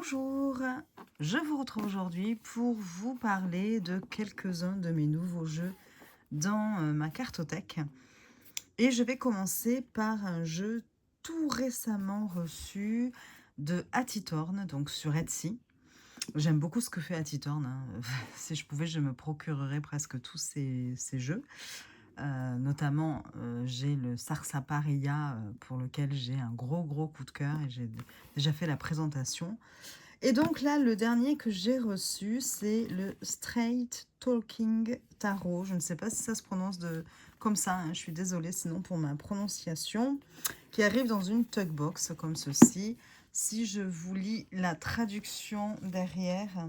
Bonjour, je vous retrouve aujourd'hui pour vous parler de quelques-uns de mes nouveaux jeux dans ma cartothèque. Et je vais commencer par un jeu tout récemment reçu de Atitorn, donc sur Etsy. J'aime beaucoup ce que fait Atitorn, hein. Si je pouvais, je me procurerais presque tous ces jeux. Notamment, j'ai le Sarsaparilla pour lequel j'ai un gros coup de cœur et j'ai déjà fait la présentation. Et donc là, le dernier que j'ai reçu, c'est le Straight Talking Tarot. Je ne sais pas si ça se prononce comme ça, hein. Je suis désolée sinon pour ma prononciation, qui arrive dans une tugbox comme ceci. Si je vous lis la traduction derrière,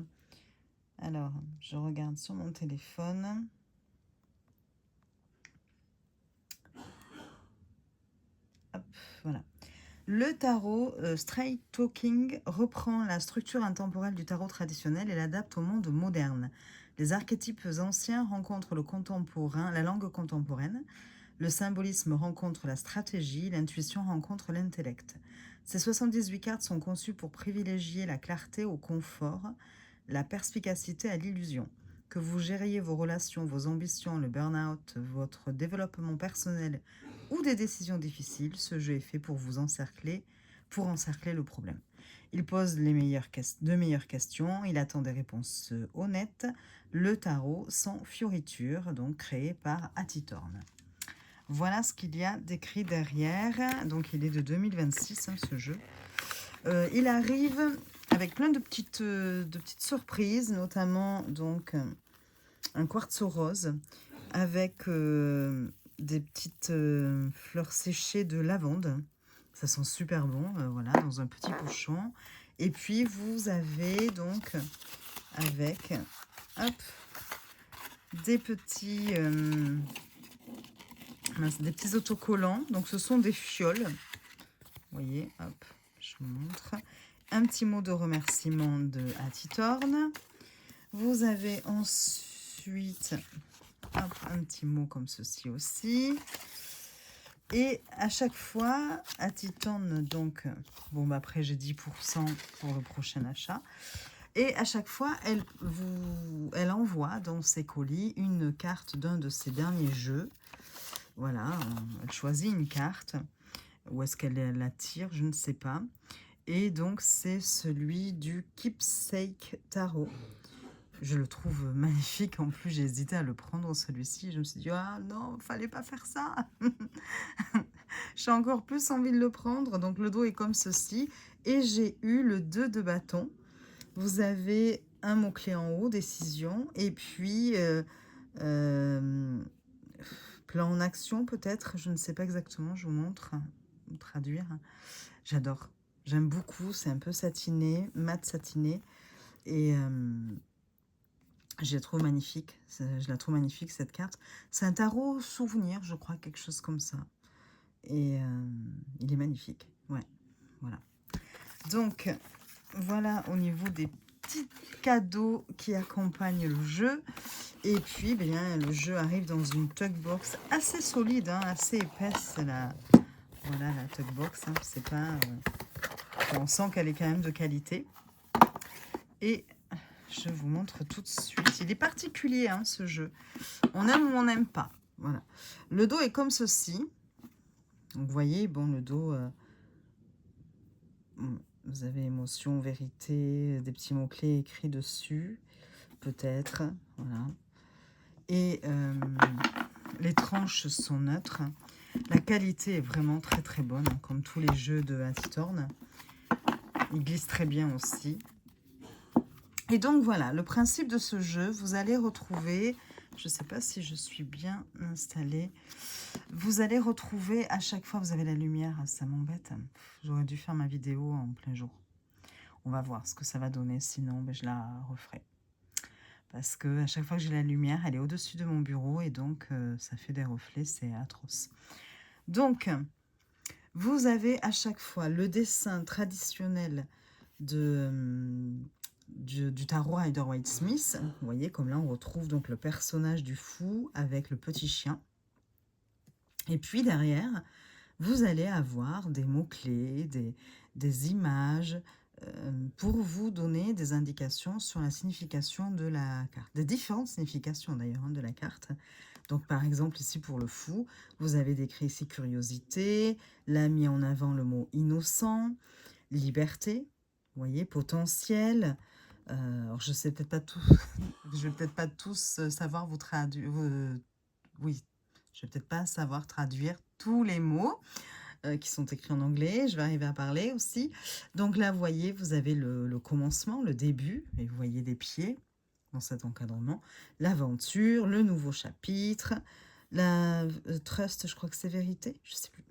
alors je regarde sur mon téléphone. Hop, voilà. Le tarot Straight Talking reprend la structure intemporelle du tarot traditionnel et l'adapte au monde moderne. Les archétypes anciens rencontrent le contemporain, la langue contemporaine. Le symbolisme rencontre la stratégie, l'intuition rencontre l'intellect. Ces 78 cartes sont conçues pour privilégier la clarté au confort, la perspicacité à l'illusion. Que vous gériez vos relations, vos ambitions, le burn-out, votre développement personnel ou des décisions difficiles, ce jeu est fait pour vous encercler, pour encercler le problème. Il pose de meilleures questions, il attend des réponses honnêtes. Le tarot sans fioriture, donc créé par Atitorn. Voilà ce qu'il y a d'écrit derrière. Donc il est de 2026, hein, ce jeu. Il arrive avec plein de petites surprises, notamment donc un quartzo rose avec des petites fleurs séchées de lavande. Ça sent super bon, voilà, dans un petit pochon. Et puis vous avez donc avec hop, des petits autocollants. Donc ce sont des fioles. Vous voyez, hop, je vous montre. Un petit mot de remerciement de Atitorn. Vous avez ensuite hop, un petit mot comme ceci aussi. Et à chaque fois, Atitorn, donc, bon, bah après j'ai 10% pour le prochain achat. Et à chaque fois, elle envoie dans ses colis une carte d'un de ses derniers jeux. Voilà, elle choisit une carte. Où est-ce qu'elle la tire, je ne sais pas. Et donc, c'est celui du Keepsake Tarot. Je le trouve magnifique. En plus, j'ai hésité à le prendre, celui-ci. Je me suis dit, ah non, fallait pas faire ça. J'ai encore plus envie de le prendre. Donc, le dos est comme ceci. Et j'ai eu le 2 de bâton. Vous avez un mot-clé en haut, décision. Et puis, plan en action peut-être. Je ne sais pas exactement. Je vous montre. Traduire. J'adore. J'aime beaucoup. C'est un peu satiné, mat satiné. Et je la trouve magnifique. Je la trouve magnifique, cette carte. C'est un tarot souvenir, je crois, quelque chose comme ça. Et il est magnifique. Ouais, voilà. Donc, voilà au niveau des petits cadeaux qui accompagnent le jeu. Et puis, bien, le jeu arrive dans une tugbox assez solide, hein, assez épaisse. Voilà, la tugbox. Hein, c'est pas... on sent qu'elle est quand même de qualité. Et je vous montre tout de suite. Il est particulier, hein, ce jeu. On aime ou on n'aime pas. Voilà. Le dos est comme ceci. Donc, vous voyez, bon, le dos... vous avez émotion, vérité, des petits mots-clés écrits dessus. Peut-être. Voilà. Et les tranches sont neutres. La qualité est vraiment très très bonne, hein, comme tous les jeux de Atitorn. Il glisse très bien aussi. Et donc voilà, le principe de ce jeu, vous allez retrouver, je ne sais pas si je suis bien installée, vous allez retrouver à chaque fois, vous avez la lumière, ça m'embête, j'aurais dû faire ma vidéo en plein jour. On va voir ce que ça va donner, sinon ben, je la referai. Parce que à chaque fois que j'ai la lumière, elle est au-dessus de mon bureau et donc ça fait des reflets, c'est atroce. Donc, vous avez à chaque fois le dessin traditionnel du tarot Rider-Waite-Smith. Vous voyez, comme là, on retrouve donc le personnage du fou avec le petit chien. Et puis derrière, vous allez avoir des mots-clés, des images, pour vous donner des indications sur la signification de la carte. Des différentes significations d'ailleurs hein, de la carte. Donc par exemple ici pour le fou, vous avez décrit ici curiosité, là mis en avant le mot innocent, liberté, vous voyez, potentiel. Alors je sais peut-être pas tout, je vais peut-être pas tous savoir vous traduire, oui, je vais peut-être pas savoir traduire tous les mots qui sont écrits en anglais. Je vais arriver à parler aussi. Donc là, vous voyez, vous avez le commencement, le début, et vous voyez des pieds dans cet encadrement. L'aventure, le nouveau chapitre, la trust, je crois que c'est vérité, je sais plus.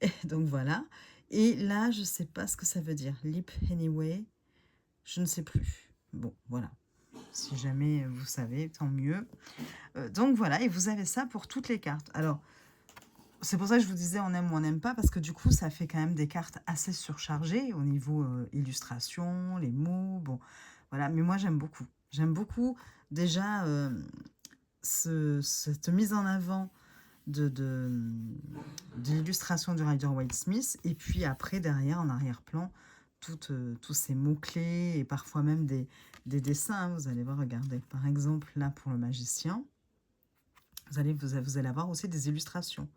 Et donc voilà. Et là, je sais pas ce que ça veut dire. Leap anyway, je ne sais plus. Bon, voilà. Si jamais vous savez, tant mieux. Donc voilà, et vous avez ça pour toutes les cartes. Alors, c'est pour ça que je vous disais on aime ou on n'aime pas, parce que du coup, ça fait quand même des cartes assez surchargées au niveau illustration, les mots, bon, voilà. Mais moi, j'aime beaucoup. J'aime beaucoup déjà cette mise en avant de l'illustration du Rider-Waite-Smith, et puis après, derrière, en arrière-plan, tous ces mots-clés, et parfois même des dessins, hein, vous allez voir, regardez. Par exemple, là, pour le magicien, vous allez avoir aussi des illustrations.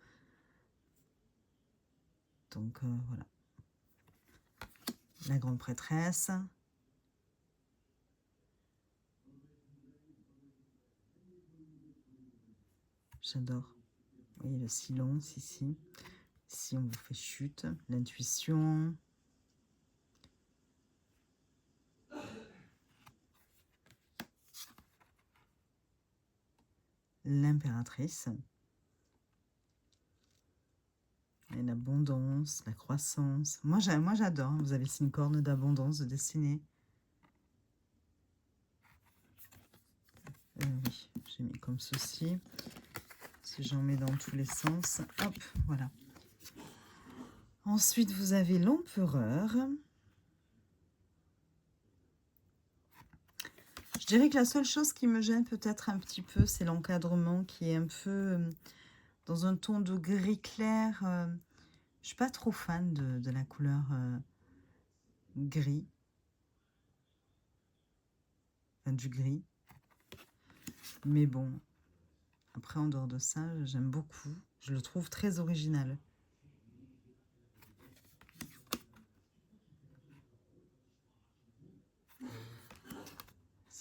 Donc, voilà. La grande prêtresse. J'adore. Vous voyez le silence ici. Ici, on vous fait chute. L'intuition. L'impératrice. Et l'abondance, la croissance. Moi, j'adore. Vous avez ici une corne d'abondance de dessinée. Oui, j'ai mis comme ceci. Si j'en mets dans tous les sens. Hop, voilà. Ensuite, vous avez l'empereur. Je dirais que la seule chose qui me gêne peut-être un petit peu, c'est l'encadrement qui est un peu dans un ton de gris clair. Je suis pas trop fan de la couleur gris. Enfin, du gris. Mais bon, après, en dehors de ça, j'aime beaucoup. Je le trouve très original.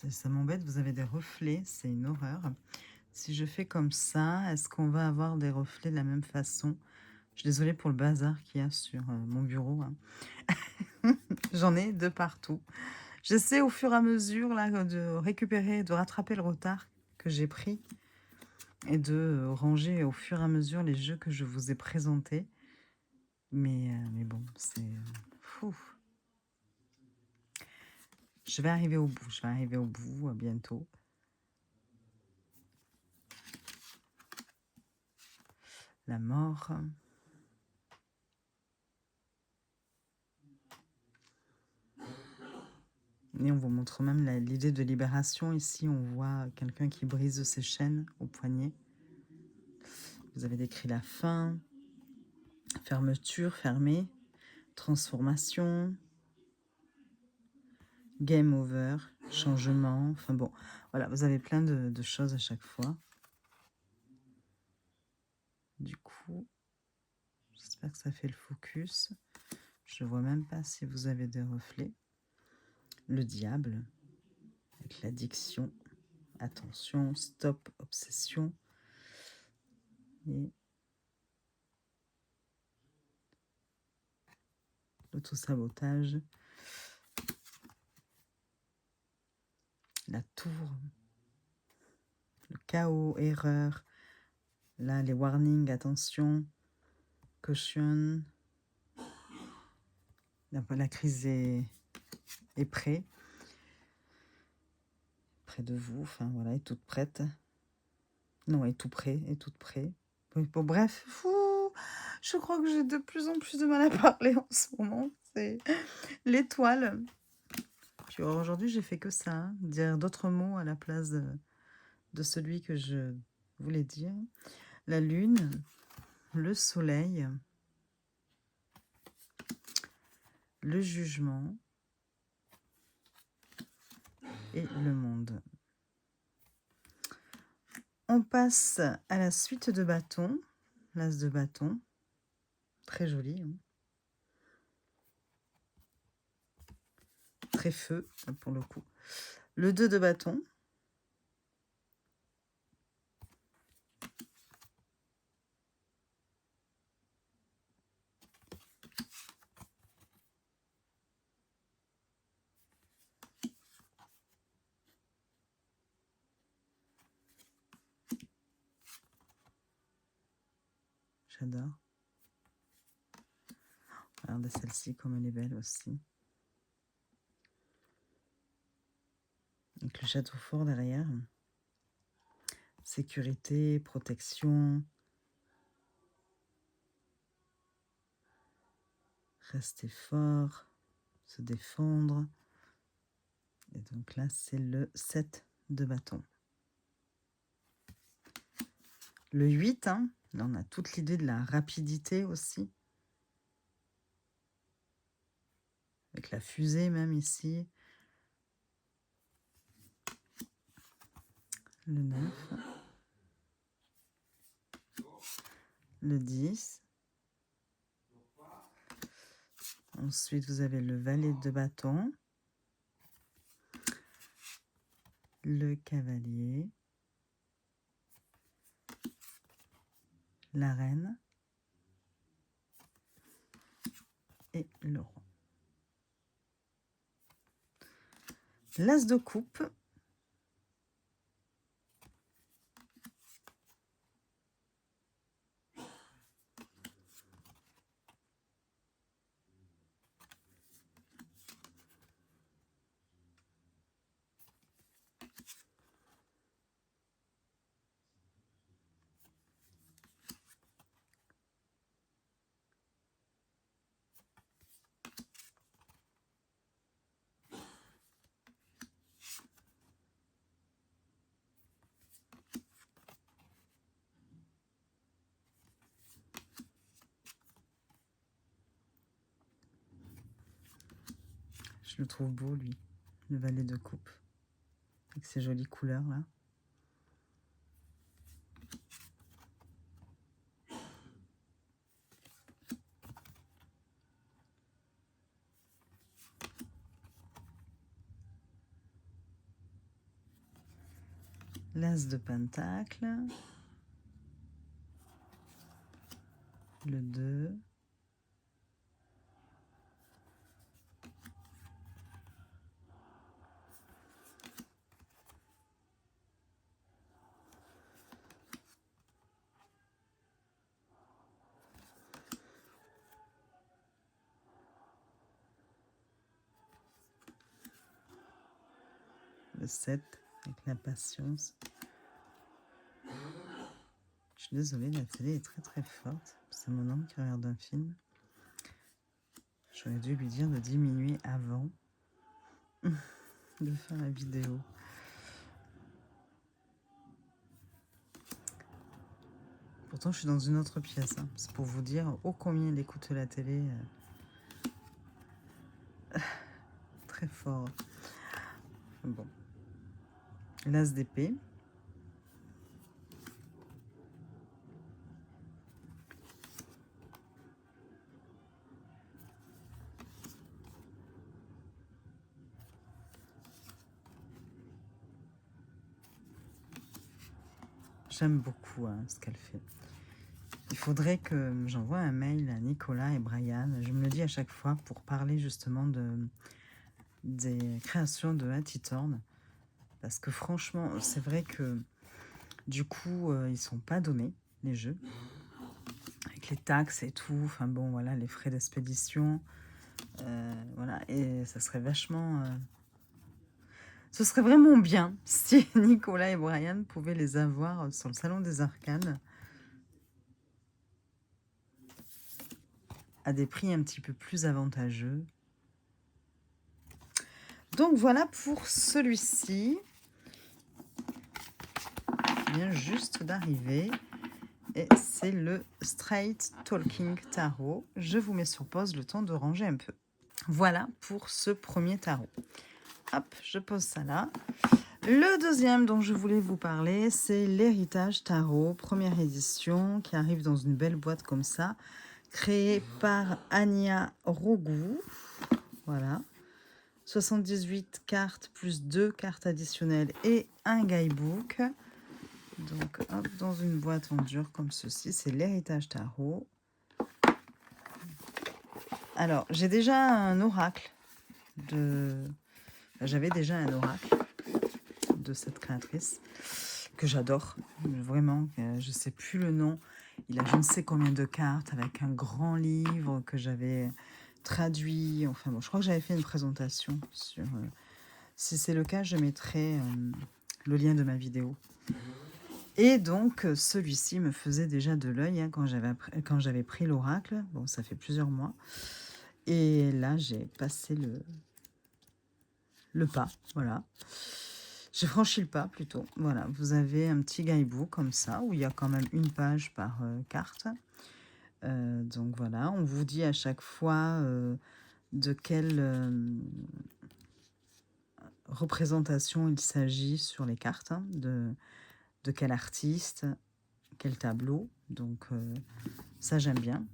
Ça m'embête, vous avez des reflets, c'est une horreur. Si je fais comme ça, est-ce qu'on va avoir des reflets de la même façon? Je suis désolée pour le bazar qu'il y a sur mon bureau. Hein. J'en ai de partout. J'essaie au fur et à mesure là, de récupérer, de rattraper le retard que j'ai pris et de ranger au fur et à mesure les jeux que je vous ai présentés. Mais bon, c'est fou. Je vais arriver au bout, bientôt. La mort. Et on vous montre même l'idée de libération. Ici, on voit quelqu'un qui brise ses chaînes au poignet. Vous avez décrit la fin, fermeture, fermée, transformation, game over, changement. Enfin bon, voilà, vous avez plein de choses à chaque fois. Du coup, j'espère que ça fait le focus. Je ne vois même pas si vous avez des reflets. Le diable, avec l'addiction. Attention, stop, obsession. Et l'auto-sabotage. La tour. Le chaos, erreur. Là, les warnings, attention. Caution. La crise est prête. Près de vous, enfin voilà, est toute prête. Non, est tout prêt, est toute prête. Bon, bref, fou, je crois que j'ai de plus en plus de mal à parler en ce moment. C'est l'étoile. Puis aujourd'hui, j'ai fait que ça, hein, dire d'autres mots à la place de celui que je voulais dire. La lune, le soleil, le jugement, et le monde. On passe à la suite de bâtons. L'as de bâton. Très joli. Hein. Très feu, pour le coup. Le 2 de bâton. J'adore. Regardez celle-ci, comme elle est belle aussi. Avec le château fort derrière. Sécurité, protection. Rester fort. Se défendre. Et donc là, c'est le 7 de bâton. Le 8, hein, là on a toute l'idée de la rapidité aussi. Avec la fusée même ici. Le 9. Le 10. Ensuite, vous avez le valet de bâton. Le cavalier. La reine. Et le roi. L'as de coupe. Je le trouve beau, lui, le valet de coupe, avec ses jolies couleurs, là. L'as de pentacle. Le 2. Le 7, avec la patience. Je suis désolée, la télé est très très forte. C'est mon homme qui regarde un film. J'aurais dû lui dire de diminuer avant de faire la vidéo. Pourtant, je suis dans une autre pièce. Hein. C'est pour vous dire ô combien il écoute la télé. Très fort. Bon. L'as d'épée. J'aime beaucoup hein, ce qu'elle fait. Il faudrait que j'envoie un mail à Nicolas et Brian. Je me le dis à chaque fois pour parler justement des créations de Hattie-Thorn. Parce que franchement, c'est vrai que du coup, ils sont pas donnés, les jeux. Avec les taxes et tout. Enfin bon, voilà, les frais d'expédition. Voilà, et ça serait vachement... Ce serait vraiment bien si Nicolas et Brian pouvaient les avoir sur le Salon des Arcanes à des prix un petit peu plus avantageux. Donc voilà pour celui-ci. Il vient juste d'arriver. Et c'est le Straight Talking Tarot. Je vous mets sur pause le temps de ranger un peu. Voilà pour ce premier tarot. hop, je pose ça là. Le deuxième dont je voulais vous parler, c'est l'Héritage Tarot, première édition, qui arrive dans une belle boîte comme ça, créée par Anya Rogou. Voilà. 78 cartes plus 2 cartes additionnelles et un guidebook. Donc, hop, dans une boîte en dur comme ceci, c'est l'Héritage Tarot. Alors, j'ai déjà un oracle de... J'avais déjà un oracle de cette créatrice que j'adore, vraiment, je sais plus le nom. Il a je ne sais combien de cartes avec un grand livre que j'avais traduit. Enfin bon, je crois que j'avais fait une présentation sur... si c'est le cas, je mettrai le lien de ma vidéo. Et donc, celui-ci me faisait déjà de l'œil hein, quand j'avais pris l'oracle. Bon, ça fait plusieurs mois. Et là, j'ai passé le pas, voilà. J'ai franchi le pas plutôt. Voilà, vous avez un petit guidebook comme ça, où il y a quand même une page par carte. Donc voilà, on vous dit à chaque fois de quelle représentation il s'agit sur les cartes, hein, de quel artiste, quel tableau. Donc ça, j'aime bien.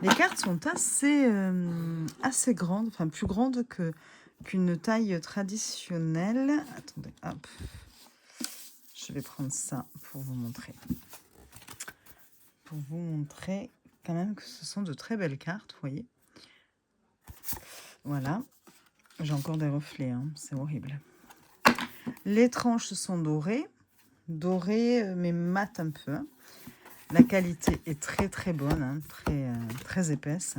Les cartes sont assez grandes, enfin plus grandes qu'une taille traditionnelle. Attendez, hop. Je vais prendre ça pour vous montrer. Pour vous montrer quand même que ce sont de très belles cartes, vous voyez. Voilà. J'ai encore des reflets, hein, c'est horrible. Les tranches sont dorées. Dorées, mais mat un peu. Hein. La qualité est très très bonne, hein, très épaisse.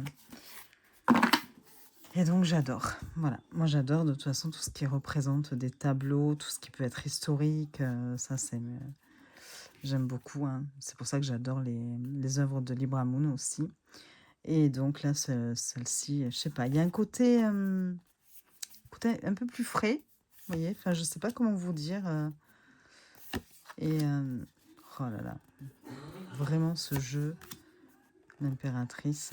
Et donc j'adore. Voilà, moi j'adore de toute façon tout ce qui représente des tableaux, tout ce qui peut être historique. Ça c'est... J'aime beaucoup. Hein. C'est pour ça que j'adore les œuvres de Libra Moon aussi. Et donc là, celle-ci, je sais pas, il y a un côté un peu plus frais. Vous voyez, enfin je sais pas comment vous dire. Et oh là là, vraiment ce jeu, l'impératrice,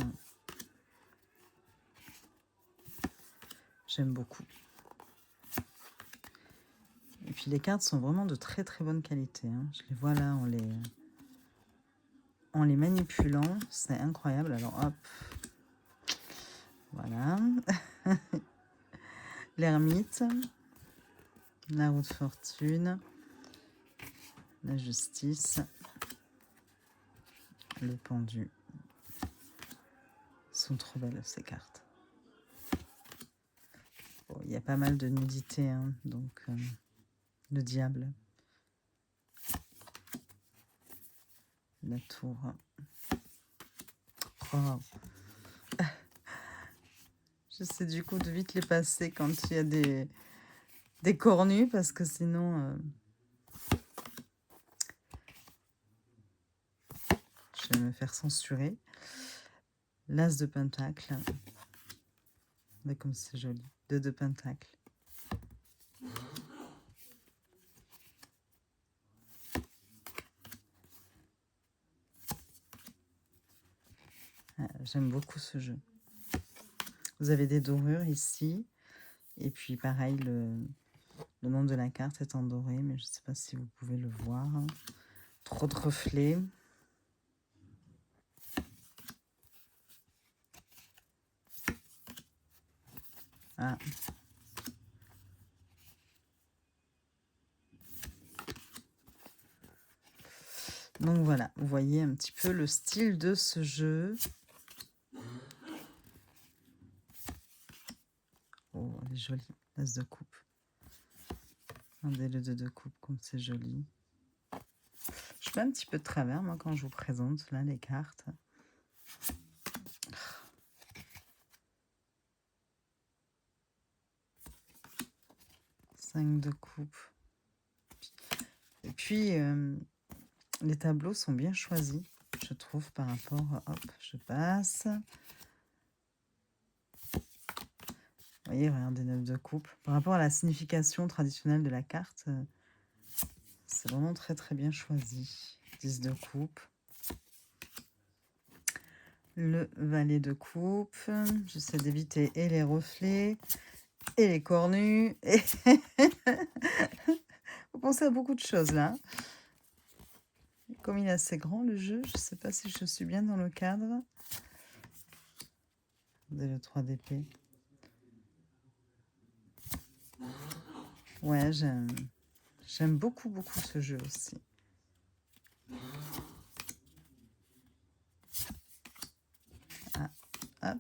j'aime beaucoup. Et puis les cartes sont vraiment de très très bonne qualité. Hein. Je les vois là en les manipulant, c'est incroyable. Alors hop, voilà. L'ermite, la roue de fortune, la justice, le pendu. Sont trop belles ces cartes. Bon, il y a pas mal de nudité, hein, donc le diable, la tour. Oh. J'essaie du coup de vite les passer quand il y a des cornus parce que sinon je vais me faire censurer. L'as de pentacle. Regardez comme c'est joli. 2 de pentacle. J'aime beaucoup ce jeu. Vous avez des dorures ici. Et puis pareil, le nom de la carte est en doré, mais je ne sais pas si vous pouvez le voir. Trop de reflets. Ah. Donc voilà, vous voyez un petit peu le style de ce jeu. Oh, elle est jolie, l'as de coupe. Regardez le 2 de coupe, comme c'est joli. Je fais un petit peu de travers, moi, quand je vous présente, là, les cartes. 5 de coupe. Et puis, les tableaux sont bien choisis, je trouve, par rapport... Hop, je passe. Vous voyez, regardez, 9 de coupe. Par rapport à la signification traditionnelle de la carte, c'est vraiment très très bien choisi. 10 de coupe. Le valet de coupe. J'essaie d'éviter et les reflets Et les cornus. Et vous pensez à beaucoup de choses là. Comme il est assez grand le jeu, je ne sais pas si je suis bien dans le cadre. Vous avez le 3 d'épée. Ouais, j'aime beaucoup, beaucoup ce jeu aussi. Ah, hop.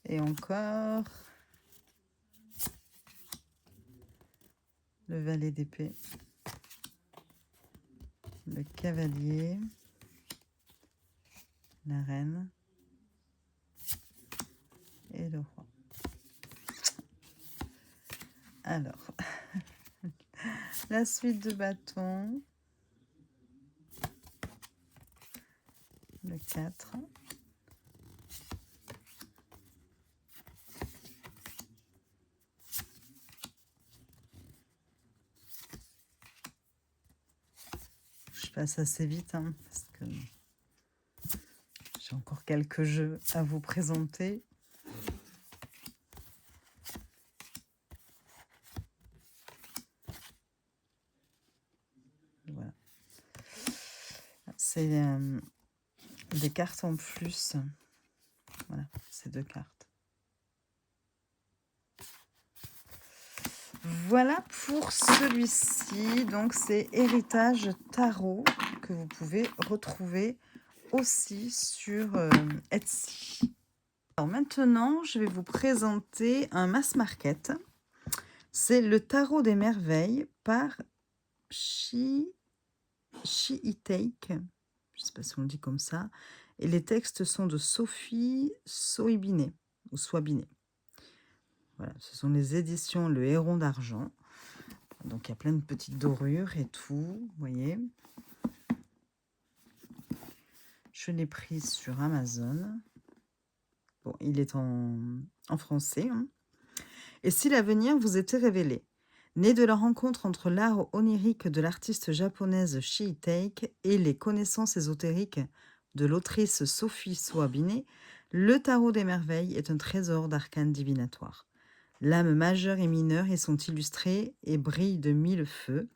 Et encore. Le valet d'épée. Le cavalier. La reine. Et le roi. Alors, la suite de bâtons. Le 4. Je passe assez vite, hein, parce que j'ai encore quelques jeux à vous présenter. Voilà. C'est des cartes en plus. Voilà, ces 2 cartes. Voilà pour celui-ci. Donc, c'est Héritage Tarot que vous pouvez retrouver aussi sur Etsy. Alors maintenant, je vais vous présenter un mass market. C'est le Tarot des Merveilles par She It Take. Je ne sais pas si on le dit comme ça. Et les textes sont de Sophie Soibinet ou Soibinet. Voilà, ce sont les éditions Le Héron d'Argent. Donc, il y a plein de petites dorures et tout, vous voyez. Je l'ai pris sur Amazon. Bon, il est en français. Hein. Et si l'avenir vous était révélé, né de la rencontre entre l'art onirique de l'artiste japonaise She Take et les connaissances ésotériques de l'autrice Sophie Soabinet, le Tarot des Merveilles est un trésor d'arcanes divinatoires. L'âme majeure et mineure y sont illustrées et brillent de 1000 feux.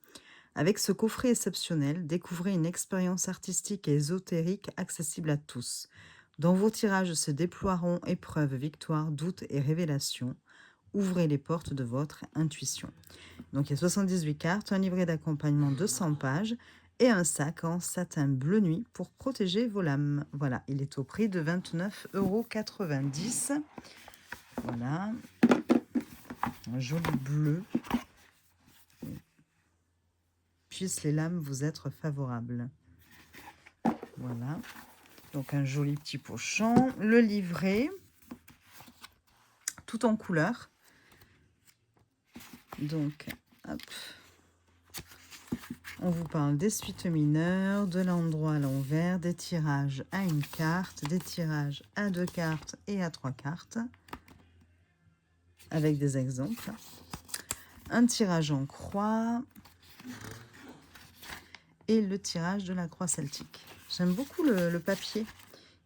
Avec ce coffret exceptionnel, découvrez une expérience artistique et ésotérique accessible à tous. Dans vos tirages se déploieront épreuves, victoires, doutes et révélations. Ouvrez les portes de votre intuition. Donc, il y a 78 cartes, un livret d'accompagnement de 100 pages et un sac en satin bleu nuit pour protéger vos lames. Voilà, il est au prix de 29,90 €. Voilà, un joli bleu. Puissent les lames vous être favorables. Voilà, donc un joli petit pochon. Le livret, tout en couleur. Donc, hop. On vous parle des suites mineures, de l'endroit à l'envers, des tirages à 1 carte, des tirages à 2 cartes et à 3 cartes, avec des exemples. Un tirage en croix et le tirage de la croix celtique. J'aime beaucoup le papier,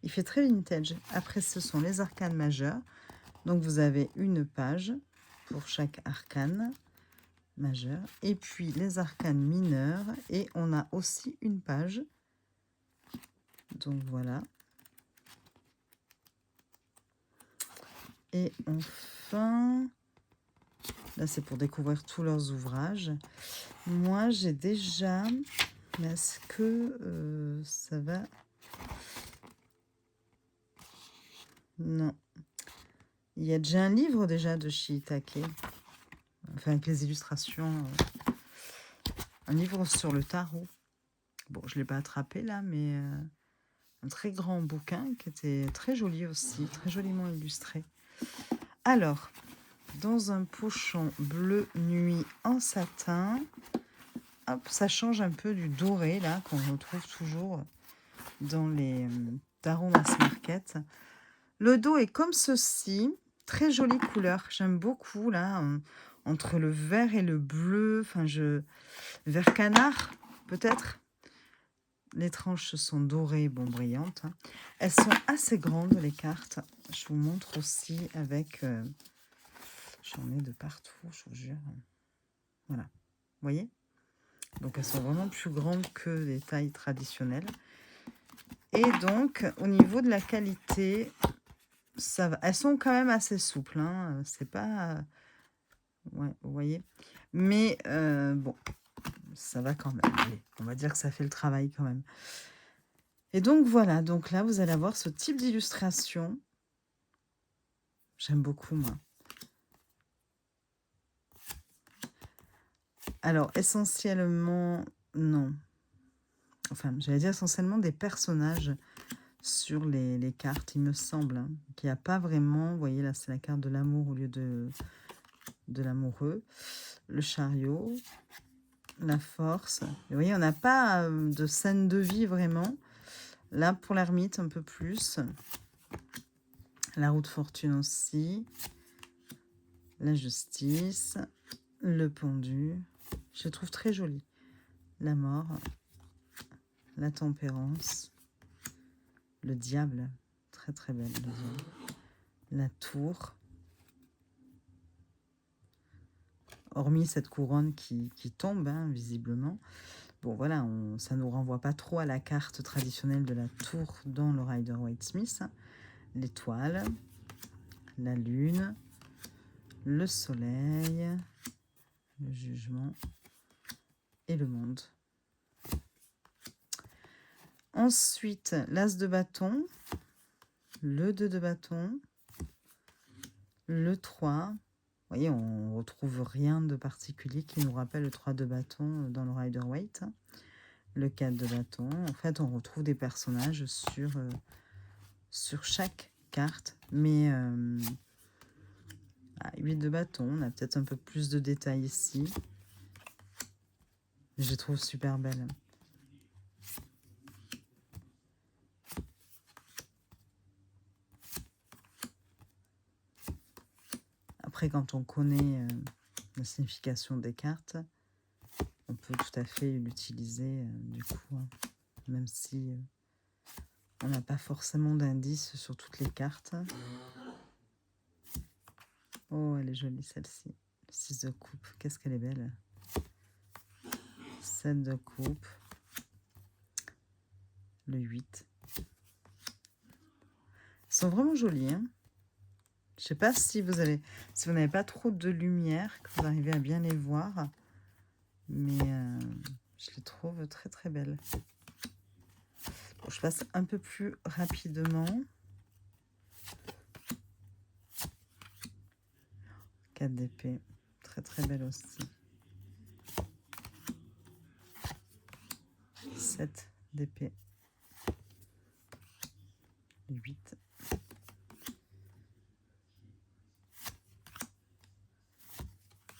il fait très vintage. Après, ce sont les arcanes majeures. Donc, vous avez une page pour chaque arcane majeur et puis les arcanes mineurs et on a aussi une page. Donc voilà, et enfin là c'est pour découvrir tous leurs ouvrages. Moi j'ai déjà, mais est-ce que ça va? Non, il y a déjà un livre déjà de Shiitake, enfin avec les illustrations, un livre sur le tarot. Bon, je ne l'ai pas attrapé là, mais un très grand bouquin qui était très joli aussi, très joliment illustré. Alors, dans un pochon bleu nuit en satin, hop, ça change un peu du doré là qu'on retrouve toujours dans les Tarot Mass Market. Le dos est comme ceci, très jolie couleur, j'aime beaucoup là, entre le vert et le bleu, enfin vert canard peut-être. Les tranches sont dorées, bon, brillantes. Hein. Elles sont assez grandes, les cartes. Je vous montre aussi avec... J'en ai de partout, je vous jure. Voilà. Vous voyez? Donc, elles sont vraiment plus grandes que les tailles traditionnelles. Et donc, au niveau de la qualité, ça va. Elles sont quand même assez souples. Hein. C'est pas... Ouais, vous voyez? Mais bon, ça va quand même. Allez, on va dire que ça fait le travail quand même. Et donc, voilà. Donc là, vous allez avoir ce type d'illustration. J'aime beaucoup, moi. Alors, essentiellement, non. Enfin, j'allais dire essentiellement des personnages sur les cartes, il me semble. Hein, qu'il n'y a pas vraiment... Vous voyez, là, c'est la carte de l'amour au lieu de l'amoureux. Le chariot, la force. Et vous voyez, on n'a pas de scène de vie vraiment. Là, pour l'ermite, un peu plus. La roue de fortune aussi. La justice. Le pendu. Je le trouve très joli. La mort. La tempérance. Le diable. Très très belle. Le diable. La tour. Hormis cette couronne qui tombe, hein, visiblement. Bon, voilà, ça ne nous renvoie pas trop à la carte traditionnelle de la tour dans le Rider-Waite-Smith. L'étoile, la lune, le soleil, le jugement et le monde. Ensuite, l'as de bâton, le 2 de bâton, le 3. Vous voyez, on ne retrouve rien de particulier qui nous rappelle le 3 de bâton dans le Rider-Waite. Le 4 de bâton. En fait, on retrouve des personnages sur chaque carte. Mais 8 de bâton, on a peut-être un peu plus de détails ici. Je les trouve super belles. Après, quand on connaît la signification des cartes, on peut tout à fait l'utiliser du coup, hein, même si on n'a pas forcément d'indices sur toutes les cartes. Oh, elle est jolie celle-ci. 6 de coupe, qu'est-ce qu'elle est belle. 7 de coupe. Le 8. Ils sont vraiment jolis. Hein. Je ne sais pas si vous n'avez pas trop de lumière, que vous arrivez à bien les voir. Mais je les trouve très très belles. Bon, je passe un peu plus rapidement. 4 d'épée. Très très belle aussi. 7 d'épée. 8.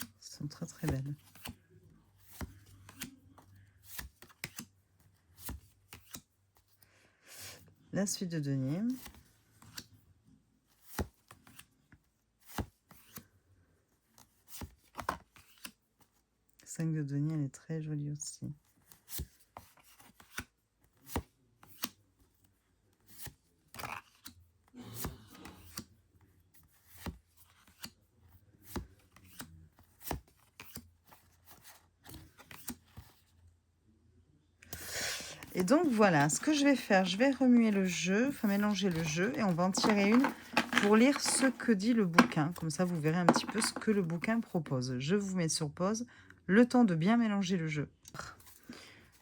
Elles sont très très belles. La suite de denier. De denier, elle est très jolie aussi. Et donc voilà, ce que je vais faire, je vais remuer le jeu, enfin mélanger le jeu, et on va en tirer une pour lire ce que dit le bouquin. Comme ça, vous verrez un petit peu ce que le bouquin propose. Je vous mets sur pause, le temps de bien mélanger le jeu.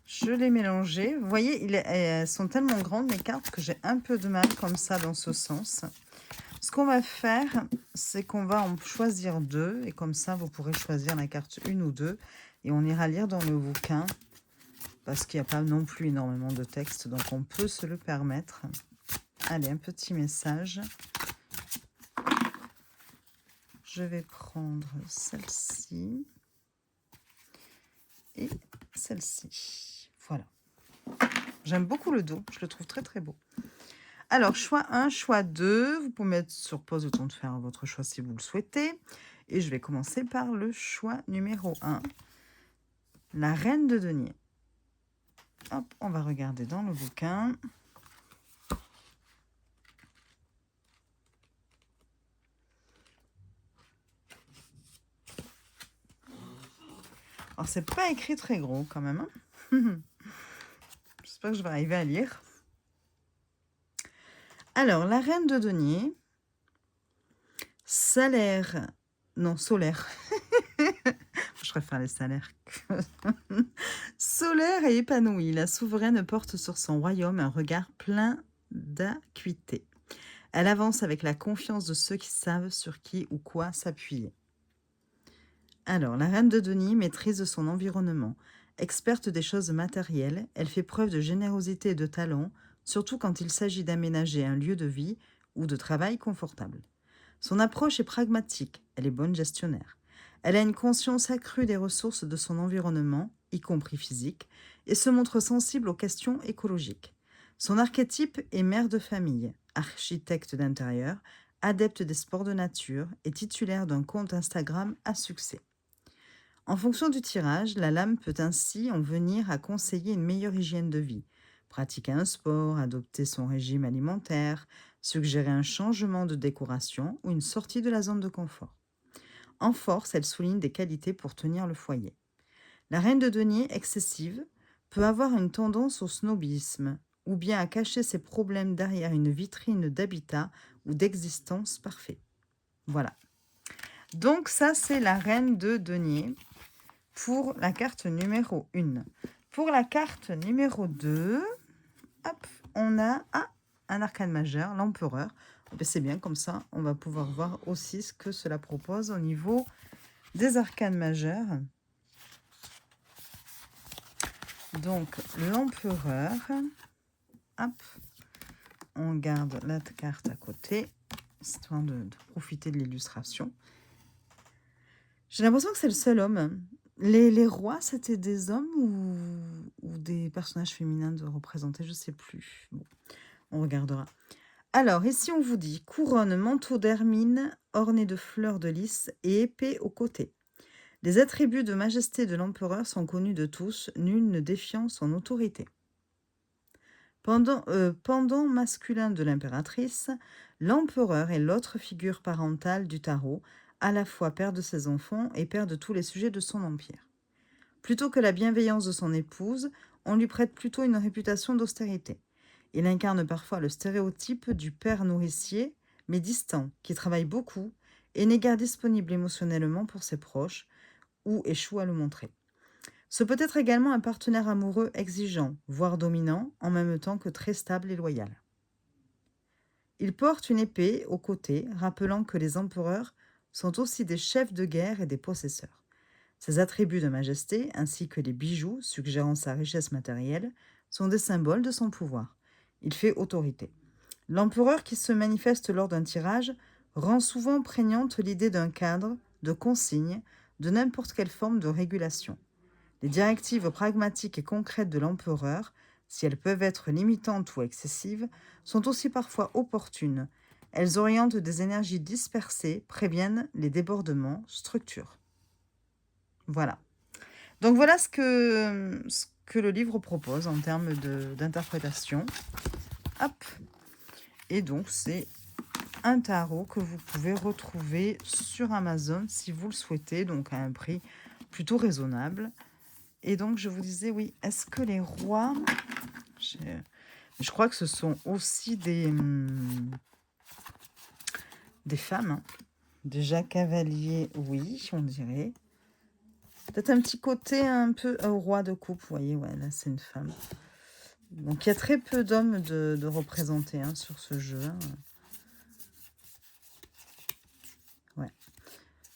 Je l'ai mélangé. Vous voyez, elles sont tellement grandes, les cartes, que j'ai un peu de mal comme ça dans ce sens. Ce qu'on va faire, c'est qu'on va en choisir 2. Et comme ça, vous pourrez choisir la carte 1 ou 2. Et on ira lire dans le bouquin. Parce qu'il n'y a pas non plus énormément de texte. Donc, on peut se le permettre. Allez, un petit message. Je vais prendre celle-ci. Et celle-ci. Voilà. J'aime beaucoup le dos. Je le trouve très, très beau. Alors, choix 1, choix 2. Vous pouvez mettre sur pause le temps de faire votre choix si vous le souhaitez. Et je vais commencer par le choix numéro 1. La reine de denier. Hop, on va regarder dans le bouquin. Alors, c'est pas écrit très gros quand même. Hein. J'espère que je vais arriver à lire. Alors, la reine de denier. Salaire. Non, solaire. Je préfère les salaires. Solaire et épanouie, la souveraine porte sur son royaume un regard plein d'acuité. Elle avance avec la confiance de ceux qui savent sur qui ou quoi s'appuyer. Alors, la reine de Denis maîtrise son environnement. Experte des choses matérielles, elle fait preuve de générosité et de talent, surtout quand il s'agit d'aménager un lieu de vie ou de travail confortable. Son approche est pragmatique, elle est bonne gestionnaire. Elle a une conscience accrue des ressources de son environnement, y compris physique, et se montre sensible aux questions écologiques. Son archétype est mère de famille, architecte d'intérieur, adepte des sports de nature et titulaire d'un compte Instagram à succès. En fonction du tirage, la lame peut ainsi en venir à conseiller une meilleure hygiène de vie, pratiquer un sport, adopter son régime alimentaire, suggérer un changement de décoration ou une sortie de la zone de confort. En force, elle souligne des qualités pour tenir le foyer. La reine de denier excessive peut avoir une tendance au snobisme ou bien à cacher ses problèmes derrière une vitrine d'habitat ou d'existence parfait. Voilà. Donc ça, c'est la reine de denier pour la carte numéro 1. Pour la carte numéro 2, hop, on a un arcane majeur, l'empereur. C'est bien, comme ça, on va pouvoir voir aussi ce que cela propose au niveau des arcanes majeurs. Donc, l'empereur, hop, on garde la carte à côté, histoire de profiter de l'illustration. J'ai l'impression que c'est le seul homme. Les rois, c'était des hommes ou des personnages féminins de représenter, je ne sais plus. Bon, on regardera. Alors, ici, on vous dit couronne, manteau d'hermine, orné de fleurs de lys et épée aux côtés. Les attributs de majesté de l'empereur sont connus de tous, nul ne défiant son autorité. Pendant masculin de l'impératrice, l'empereur est l'autre figure parentale du tarot, à la fois père de ses enfants et père de tous les sujets de son empire. Plutôt que la bienveillance de son épouse, on lui prête plutôt une réputation d'austérité. Il incarne parfois le stéréotype du père nourricier, mais distant, qui travaille beaucoup et n'est guère disponible émotionnellement pour ses proches, ou échoue à le montrer. Ce peut être également un partenaire amoureux exigeant, voire dominant, en même temps que très stable et loyal. Il porte une épée au côté, rappelant que les empereurs sont aussi des chefs de guerre et des possesseurs. Ses attributs de majesté, ainsi que les bijoux suggérant sa richesse matérielle, sont des symboles de son pouvoir. Il fait autorité. L'empereur qui se manifeste lors d'un tirage rend souvent prégnante l'idée d'un cadre, de consignes, de n'importe quelle forme de régulation. Les directives pragmatiques et concrètes de l'empereur, si elles peuvent être limitantes ou excessives, sont aussi parfois opportunes. Elles orientent des énergies dispersées, préviennent les débordements, structurent. Voilà. Donc voilà ce que le livre propose en termes d'interprétation. Hop. Et donc c'est un tarot que vous pouvez retrouver sur Amazon si vous le souhaitez, donc à un prix plutôt raisonnable. Et donc, je vous disais, oui, est-ce que les rois... Je crois que ce sont aussi des femmes. Hein. Déjà, cavalier, oui, on dirait. Peut-être un petit côté un peu roi de coupe, vous voyez, ouais, là, c'est une femme. Donc, il y a très peu d'hommes de représentés hein, sur ce jeu. Hein. Ouais,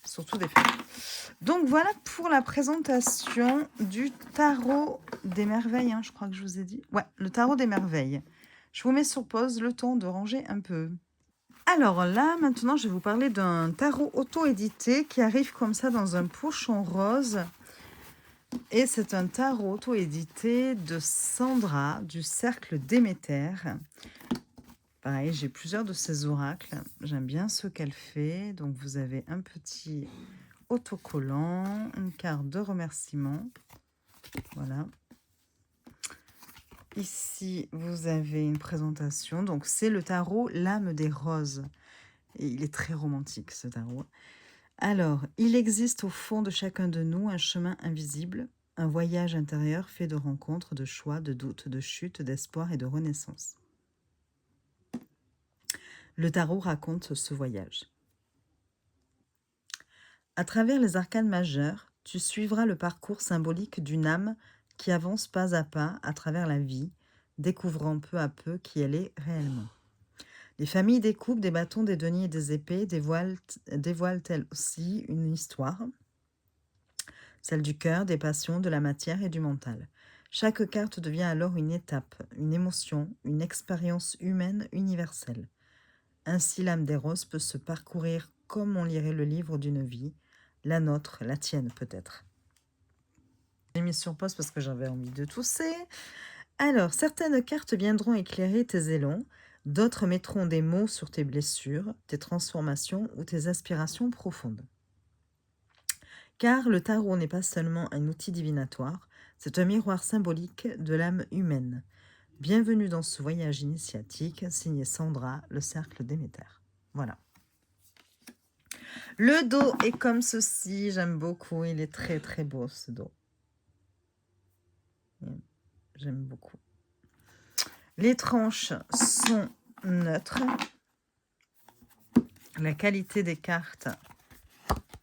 surtout des femmes. Donc voilà pour la présentation du tarot des merveilles, hein, je crois que je vous ai dit. Ouais, le tarot des merveilles. Je vous mets sur pause le temps de ranger un peu. Alors là, maintenant, je vais vous parler d'un tarot auto-édité qui arrive comme ça dans un pochon rose. Et c'est un tarot auto-édité de Sandra du Cercle Déméter. Pareil, j'ai plusieurs de ces oracles. J'aime bien ce qu'elle fait. Donc vous avez un petit autocollant, une carte de remerciement. Voilà. Ici, vous avez une présentation. Donc, c'est le tarot L'âme des roses. Et il est très romantique, ce tarot. Alors, il existe au fond de chacun de nous un chemin invisible, un voyage intérieur fait de rencontres, de choix, de doutes, de chutes, d'espoir et de renaissance. Le tarot raconte ce voyage. À travers les arcanes majeures, tu suivras le parcours symbolique d'une âme qui avance pas à pas à travers la vie, découvrant peu à peu qui elle est réellement. Les familles des coupes, des bâtons, des deniers et des épées dévoilent elles aussi une histoire, celle du cœur, des passions, de la matière et du mental. Chaque carte devient alors une étape, une émotion, une expérience humaine universelle. Ainsi, l'âme des roses peut se parcourir comme on lirait le livre d'une vie, la nôtre, la tienne peut-être. J'ai mis sur pause parce que j'avais envie de tousser. Alors, certaines cartes viendront éclairer tes élans, d'autres mettront des mots sur tes blessures, tes transformations ou tes aspirations profondes. Car le tarot n'est pas seulement un outil divinatoire, c'est un miroir symbolique de l'âme humaine. Bienvenue dans ce voyage initiatique, signé Sandra, le cercle Déméter. Voilà. Le dos est comme ceci, j'aime beaucoup, il est très très beau ce dos. J'aime beaucoup. Les tranches sont neutres. La qualité des cartes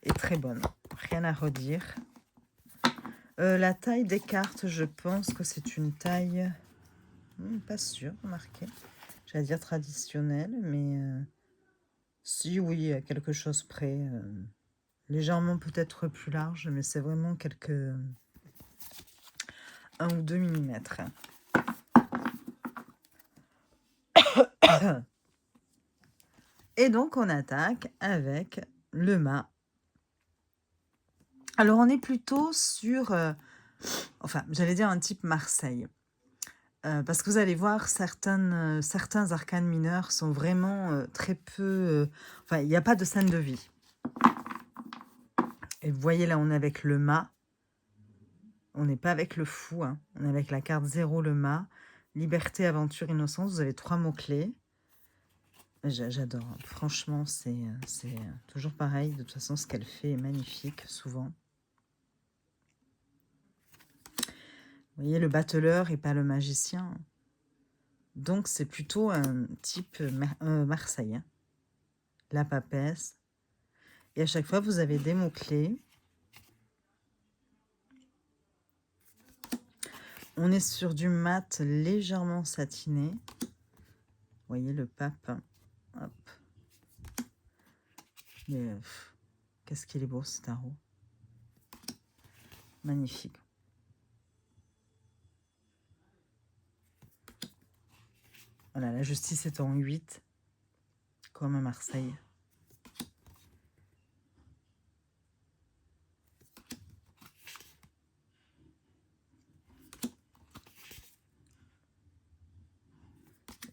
est très bonne, rien à redire. La taille des cartes, je pense que c'est une taille, pas sûre, remarquez. J'allais dire traditionnelle, mais si oui, à quelque chose près. Légèrement peut-être plus large, mais c'est vraiment quelques 1 ou 2 millimètres. Et donc, on attaque avec le mât. Alors, on est plutôt sur, enfin, j'allais dire un type Marseille. Parce que vous allez voir, certains arcanes mineurs sont vraiment très peu... enfin, il n'y a pas de scène de vie. Et vous voyez, là, on est avec le mât. On n'est pas avec le fou. Hein. On est avec la carte 0, le mât. Liberté, aventure, innocence. Vous avez 3 mots-clés. J'adore. Franchement, c'est toujours pareil. De toute façon, ce qu'elle fait est magnifique, souvent. Vous voyez, le battleur et pas le magicien. Donc, c'est plutôt un type Marseille. Hein. La papesse. Et à chaque fois, vous avez des mots-clés. On est sur du mat légèrement satiné. Vous voyez le pape. Hop. Qu'est-ce qu'il est beau, ce tarot. Magnifique. Voilà, la justice est en 8, comme à Marseille.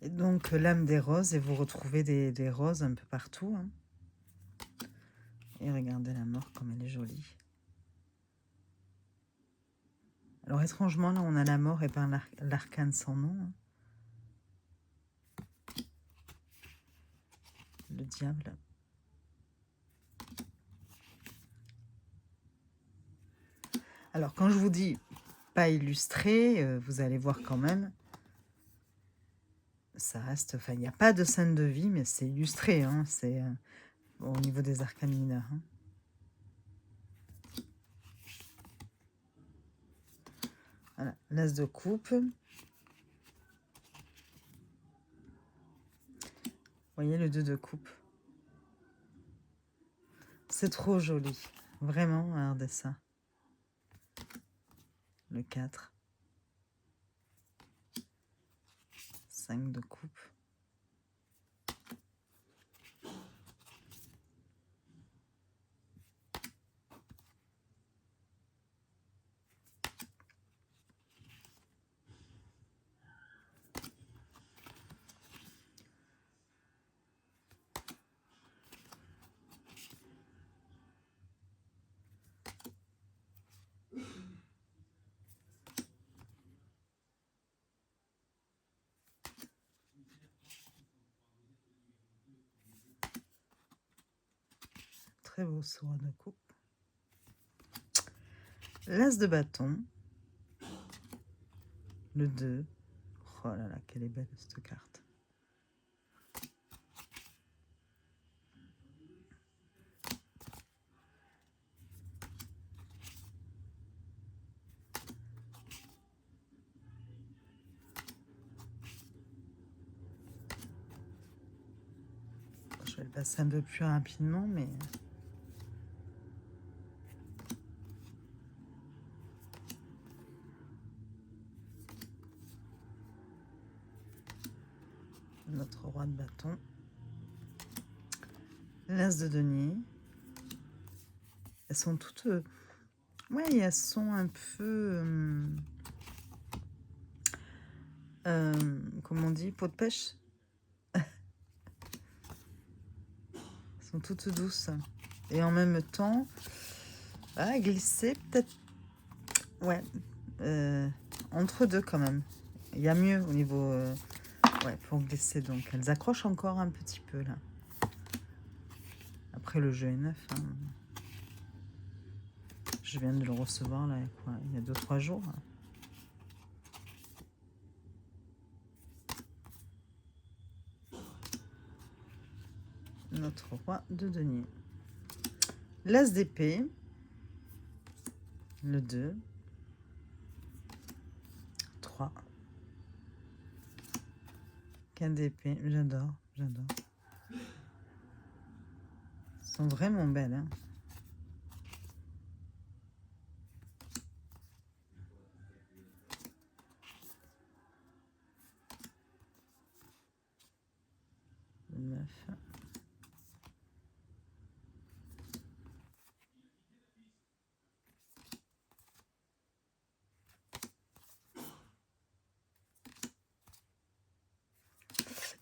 Et donc, l'âme des roses, et vous retrouvez des roses un peu partout. Hein. Et regardez la mort, comme elle est jolie. Alors, étrangement, là, on a la mort et pas l'arcane sans nom. Hein. Le diable. Alors, quand je vous dis pas illustré, vous allez voir quand même. Ça reste... Enfin, il n'y a pas de scène de vie, mais c'est illustré. Hein, c'est au niveau des arcanes mineurs. Hein. Voilà, l'as de coupe. Vous voyez le 2 de coupe. C'est trop joli. Vraiment, regardez ça. Le 4. 5 de coupe. très beau ce roi de coupe. L'as de bâton. Le 2. Oh là là, quelle est belle cette carte. Je vais le passer un peu plus rapidement, mais... Notre roi de bâton. L'as de denier. Elles sont toutes... ouais, elles sont un peu... comment on dit? Peau de pêche. Elles sont toutes douces. Et en même temps... ah, glisser peut-être... ouais. Entre deux quand même. Il y a mieux au niveau... ouais, pour glisser. Donc, elles accrochent encore un petit peu, là. Après, le jeu est neuf. Hein. Je viens de le recevoir, là, quoi, il y a 2-3 jours. Notre roi de denier. L'as d'épée. Le 2. 3. 4 d'épée. J'adore, j'adore. Elles sont vraiment belles, hein. Le 9.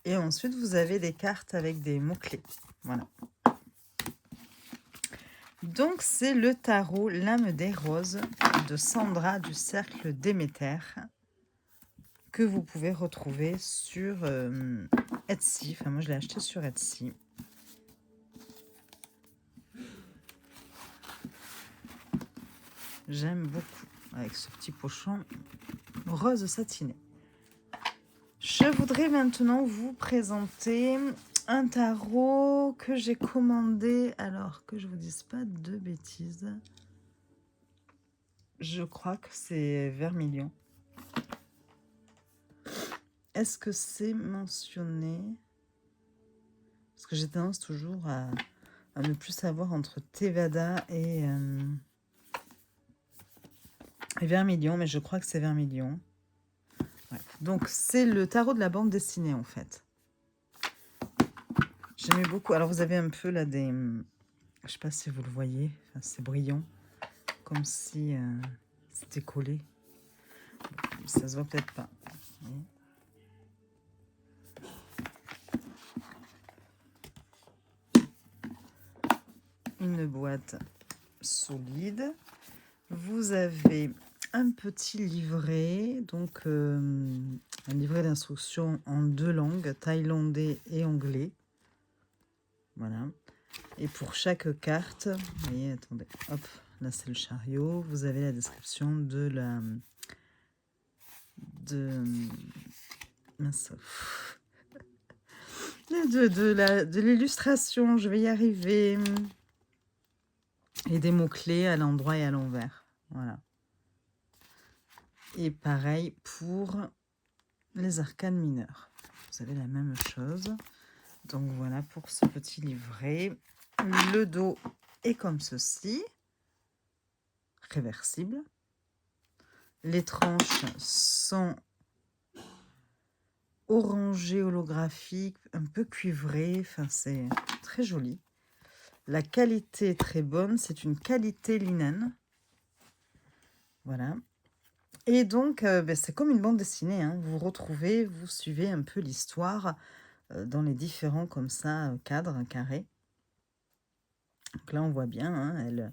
Et ensuite, vous avez des cartes avec des mots-clés. Voilà. Donc, c'est le tarot L'âme des roses de Sandra du Cercle Déméter que vous pouvez retrouver sur Etsy. Enfin, moi, je l'ai acheté sur Etsy. J'aime beaucoup avec ce petit pochon rose satiné. Je voudrais maintenant vous présenter un tarot que j'ai commandé. Alors que je vous dise pas de bêtises. Je crois que c'est Vermilion. Est-ce que c'est mentionné? Parce que j'ai tendance toujours à ne plus savoir entre Tevada et Vermilion, mais je crois que c'est Vermilion. Ouais. Donc, c'est le tarot de la bande dessinée, en fait. J'aimais beaucoup. Alors, vous avez un peu là des... je sais pas si vous le voyez. Enfin, c'est brillant. Comme si c'était collé. Ça se voit peut-être pas. Une boîte solide. Vous avez un petit livret, donc un livret d'instructions en 2 langues, thaïlandais et anglais. Voilà. Et pour chaque carte, vous voyez, attendez, hop, là c'est le chariot. Vous avez la description de la... mince. De l'illustration, je vais y arriver. Et des mots-clés à l'endroit et à l'envers. Voilà. Et pareil pour les arcanes mineurs. Vous avez la même chose. Donc voilà pour ce petit livret. Le dos est comme ceci. Réversible. Les tranches sont orangées, holographiques, un peu cuivrées. Enfin, c'est très joli. La qualité est très bonne. C'est une qualité linen. Voilà. Et donc, c'est comme une bande dessinée. Hein. Vous retrouvez, vous suivez un peu l'histoire dans les différents, comme ça, cadres, carrés. Donc là, on voit bien, hein,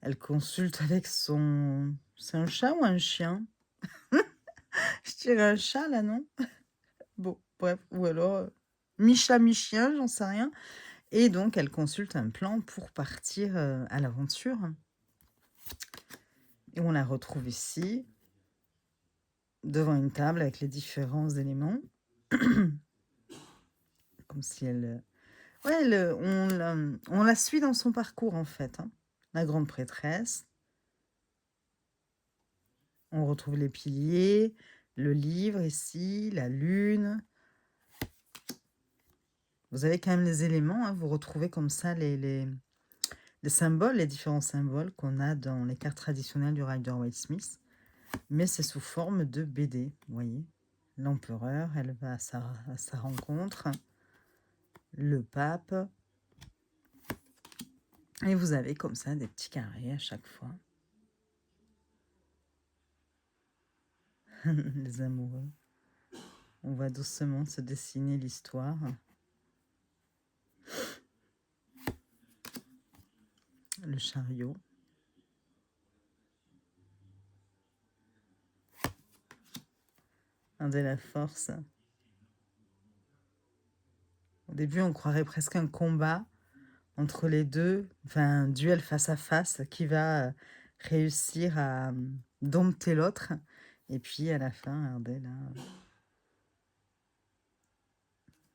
elle consulte avec son... C'est un chat ou un chien? Je dirais un chat, là, non? Bon, bref. Ou alors, mi-chat, mi-chien, j'en sais rien. Et donc, elle consulte un plan pour partir à l'aventure. Et on la retrouve ici, devant une table avec les différents éléments. Comme si elle... Ouais, on la suit dans son parcours, en fait. Hein. La grande prêtresse. On retrouve les piliers, le livre ici, la lune. Vous avez quand même les éléments. Hein. Vous retrouvez comme ça les symboles, les différents symboles qu'on a dans les cartes traditionnelles du Rider-Waite-Smith. Mais c'est sous forme de BD, vous voyez. L'empereur, elle va à sa rencontre. Le pape. Et vous avez comme ça des petits carrés à chaque fois. Les amoureux. On va doucement se dessiner l'histoire. Le chariot. Un de la force. Au début, on croirait presque un combat entre les deux, enfin un duel face à face qui va réussir à dompter l'autre. Et puis à la fin, regardez là,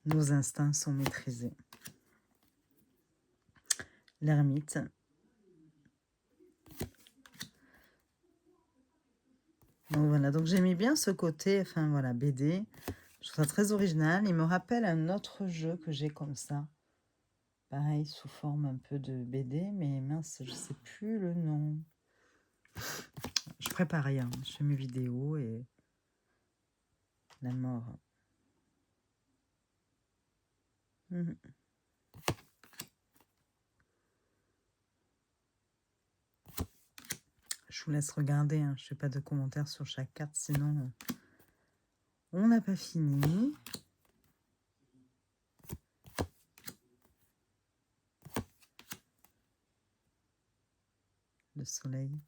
nos instincts sont maîtrisés. L'ermite. Donc voilà, donc j'aimais bien ce côté, enfin voilà, BD. Je trouve ça très original. Il me rappelle un autre jeu que j'ai comme ça. Pareil, sous forme un peu de BD, mais mince, je sais plus le nom. Je prépare rien, je fais mes vidéos et la mort. Je vous laisse regarder, hein. Je ne fais pas de commentaires sur chaque carte, sinon on n'a pas fini. Le soleil.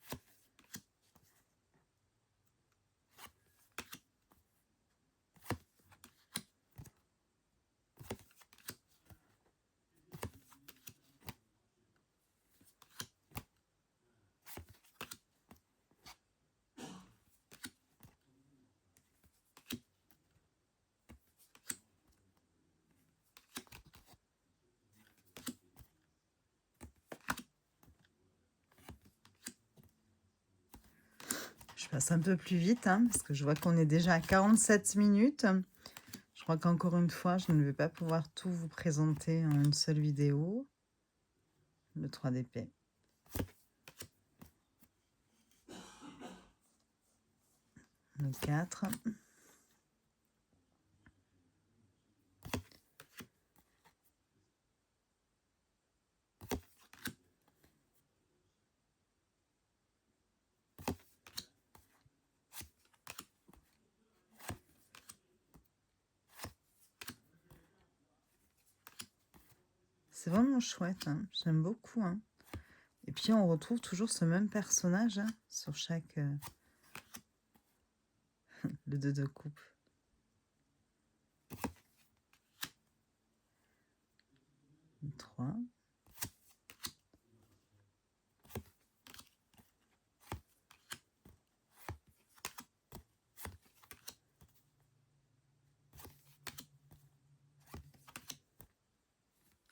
Je passe un peu plus vite, hein, parce que je vois qu'on est déjà à 47 minutes. Je crois qu'encore une fois, je ne vais pas pouvoir tout vous présenter en une seule vidéo. Le 3 d'épée. Le 4. C'est vraiment chouette, hein. J'aime beaucoup. Hein. Et puis on retrouve toujours ce même personnage hein, sur chaque... le 2 de coupe. Le 3.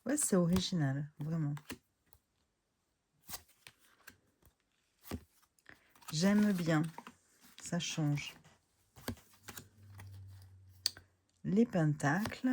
Ouais, c'est original, vraiment. J'aime bien. Ça change. Les pentacles.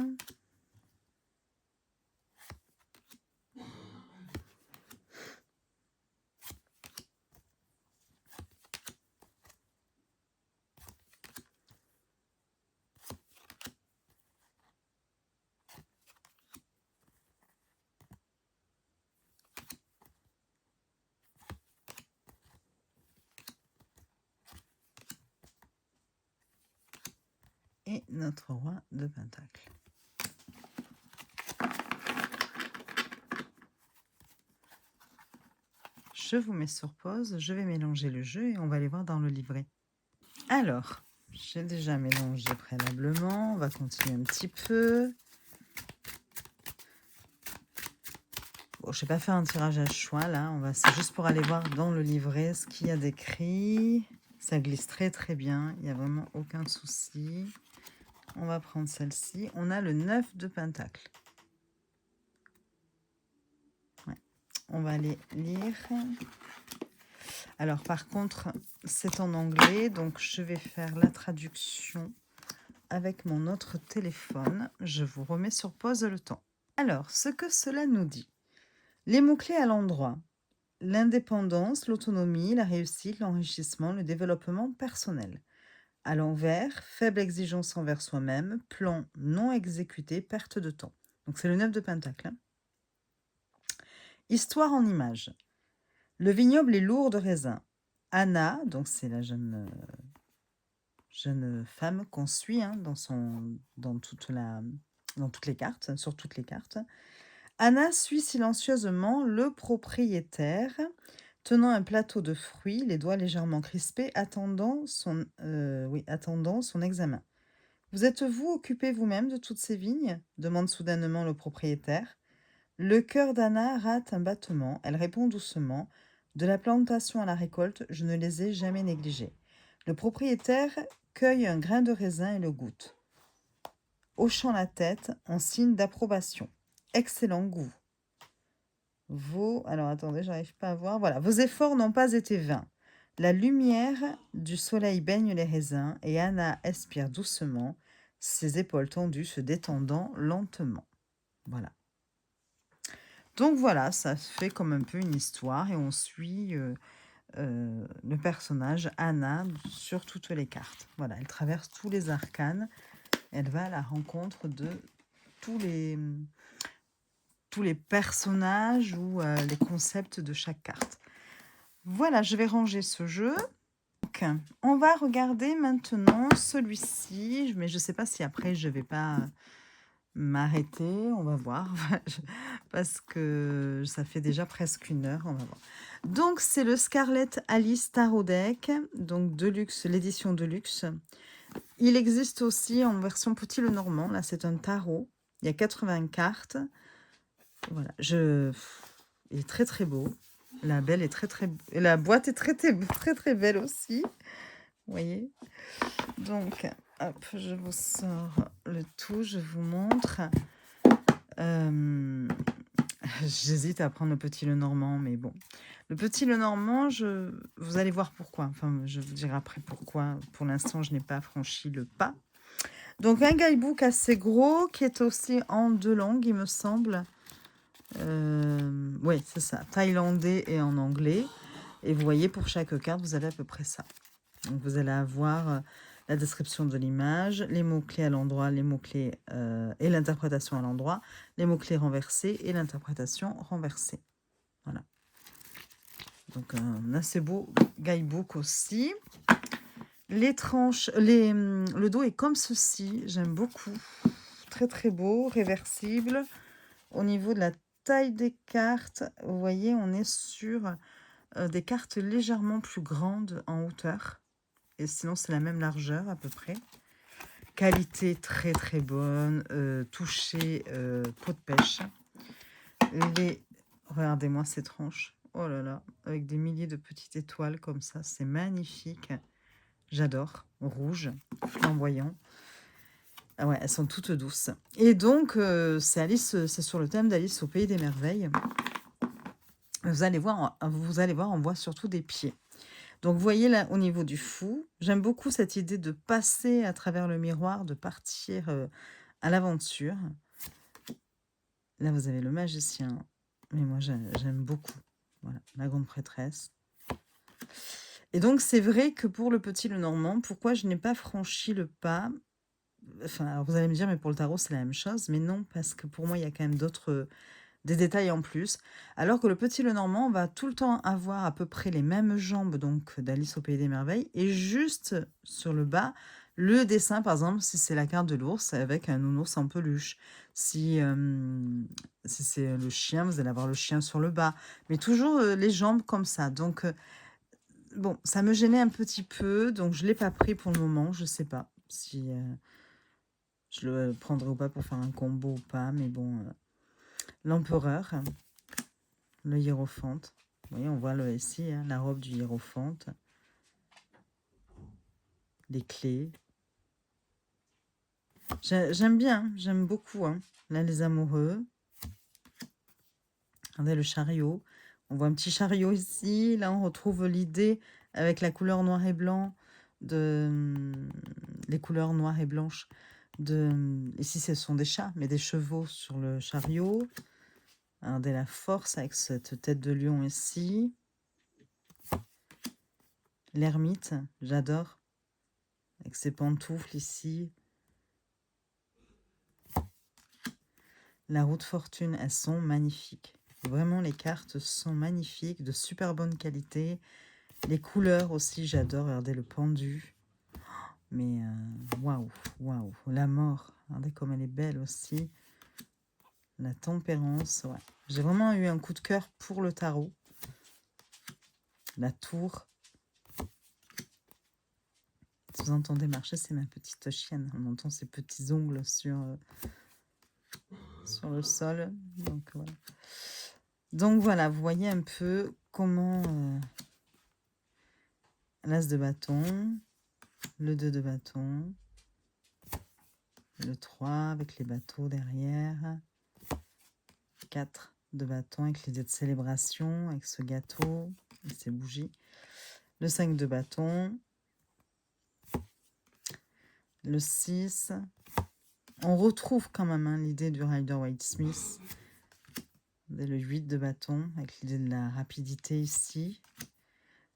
Et notre roi de pentacle. Je vous mets sur pause, je vais mélanger le jeu et on va aller voir dans le livret. Alors, j'ai déjà mélangé préalablement, on va continuer un petit peu. Bon, je vais pas faire un tirage à choix là. C'est juste pour aller voir dans le livret ce qu'il y a d'écrit. Ça glisse très très bien. Il n'y a vraiment aucun souci. On va prendre celle-ci. On a le 9 de Pentacle. Ouais. On va aller lire. Alors par contre, c'est en anglais. Donc je vais faire la traduction avec mon autre téléphone. Je vous remets sur pause le temps. Alors, ce que cela nous dit. Les mots-clés à l'endroit. L'indépendance, l'autonomie, la réussite, l'enrichissement, le développement personnel. À l'envers, faible exigence envers soi-même, plan non exécuté, perte de temps. Donc c'est le 9 de Pentacle. Hein. Histoire en images. Le vignoble est lourd de raisins. Anna, donc c'est la jeune femme qu'on suit hein, dans toutes les cartes, sur toutes les cartes. Anna suit silencieusement le propriétaire, tenant un plateau de fruits, les doigts légèrement crispés, attendant son examen. « Vous êtes-vous occupé vous-même de toutes ces vignes ?» demande soudainement le propriétaire. Le cœur d'Anna rate un battement. Elle répond doucement. « De la plantation à la récolte, je ne les ai jamais négligées. » Le propriétaire cueille un grain de raisin et le goûte, hochant la tête en signe d'approbation. « Excellent goût. Alors attendez, j'arrive pas à voir. Voilà, vos efforts n'ont pas été vains. La lumière du soleil baigne les raisins et Anna expire doucement, ses épaules tendues se détendant lentement. Voilà. Donc voilà, ça fait comme un peu une histoire et on suit le personnage Anna sur toutes les cartes. Voilà, elle traverse tous les arcanes. Elle va à la rencontre de tous les personnages ou les concepts de chaque carte. Voilà, je vais ranger ce jeu. Donc, on va regarder maintenant celui-ci, mais je ne sais pas si après je ne vais pas m'arrêter, on va voir, parce que ça fait déjà presque 1 heure, on va voir. Donc, c'est le Scarlet Alice Tarot Deck, donc Deluxe, l'édition Deluxe. Il existe aussi en version Petit le Normand, là c'est un tarot, il y a 80 cartes. Voilà, il est très très beau. La boîte est très très belle aussi. Vous voyez. Donc, hop, je vous sors le tout, je vous montre. J'hésite à prendre le Petit le Normand, mais bon. Le Petit le Normand, vous allez voir pourquoi. Enfin, je vous dirai après pourquoi. Pour l'instant, je n'ai pas franchi le pas. Donc, un guidebook assez gros qui est aussi en 2 langues, il me semble. Oui, c'est ça, thaïlandais et en anglais. Et vous voyez, pour chaque carte, vous avez à peu près ça. Donc, vous allez avoir la description de l'image, les mots-clés à l'endroit, les mots-clés et l'interprétation à l'endroit, les mots-clés renversés et l'interprétation renversée. Voilà. Donc, un assez beau guidebook aussi. Les tranches, le dos est comme ceci. J'aime beaucoup. Très, très beau, réversible. Au niveau de la taille des cartes, vous voyez, on est sur des cartes légèrement plus grandes en hauteur. Et sinon, c'est la même largeur à peu près. Qualité très très bonne. Toucher peau de pêche. Regardez-moi ces tranches. Oh là là, avec des milliers de petites étoiles comme ça. C'est magnifique. J'adore. Rouge, flamboyant. Ah ouais, elles sont toutes douces. Et donc, c'est sur le thème d'Alice au Pays des Merveilles. Vous allez voir, on voit surtout des pieds. Donc, vous voyez là, au niveau du fou, j'aime beaucoup cette idée de passer à travers le miroir, de partir à l'aventure. Là, vous avez le magicien. Mais moi, j'aime beaucoup. Voilà, la grande prêtresse. Et donc, c'est vrai que pour le Petit le Normand, pourquoi je n'ai pas franchi le pas? Enfin, alors vous allez me dire, mais pour le tarot, c'est la même chose. Mais non, parce que pour moi, il y a quand même des détails en plus. Alors que le Petit le Normand va tout le temps avoir à peu près les mêmes jambes donc d'Alice au Pays des Merveilles. Et juste sur le bas, le dessin, par exemple, si c'est la carte de l'ours avec un nounours en peluche. Si c'est le chien, vous allez avoir le chien sur le bas. Mais toujours les jambes comme ça. Donc, bon, ça me gênait un petit peu. Donc, je ne l'ai pas pris pour le moment. Je ne sais pas si... je le prendrai ou pas pour faire un combo ou pas, mais bon, l'empereur. le hiérophante. Vous voyez, on voit ici hein, la robe du hiérophante. Les clés. J'aime bien, j'aime beaucoup. Hein. Là, les amoureux. Regardez le chariot. On voit un petit chariot ici. Là, on retrouve l'idée avec la couleur noir et blanc, les couleurs noires et blanches. Ici, ce sont des chats, mais des chevaux sur le chariot. Regardez la force avec cette tête de lion ici. L'ermite, j'adore. Avec ses pantoufles ici. La roue de fortune, elles sont magnifiques. Vraiment, les cartes sont magnifiques, de super bonne qualité. Les couleurs aussi, j'adore. Regardez le pendu. Mais waouh, waouh. La mort, regardez comme elle est belle aussi. La tempérance, ouais. J'ai vraiment eu un coup de cœur pour le tarot. La tour. Si vous entendez marcher, c'est ma petite chienne. On entend ses petits ongles sur le sol. Donc voilà, vous voyez un peu comment l'as de bâton, le 2 de bâton, le 3 avec les bateaux derrière, 4 de bâton avec l'idée de célébration, avec ce gâteau et ces bougies, le 5 de bâton, le 6. On retrouve quand même hein, l'idée du Rider-Waite-Smith, le 8 de bâton avec l'idée de la rapidité ici,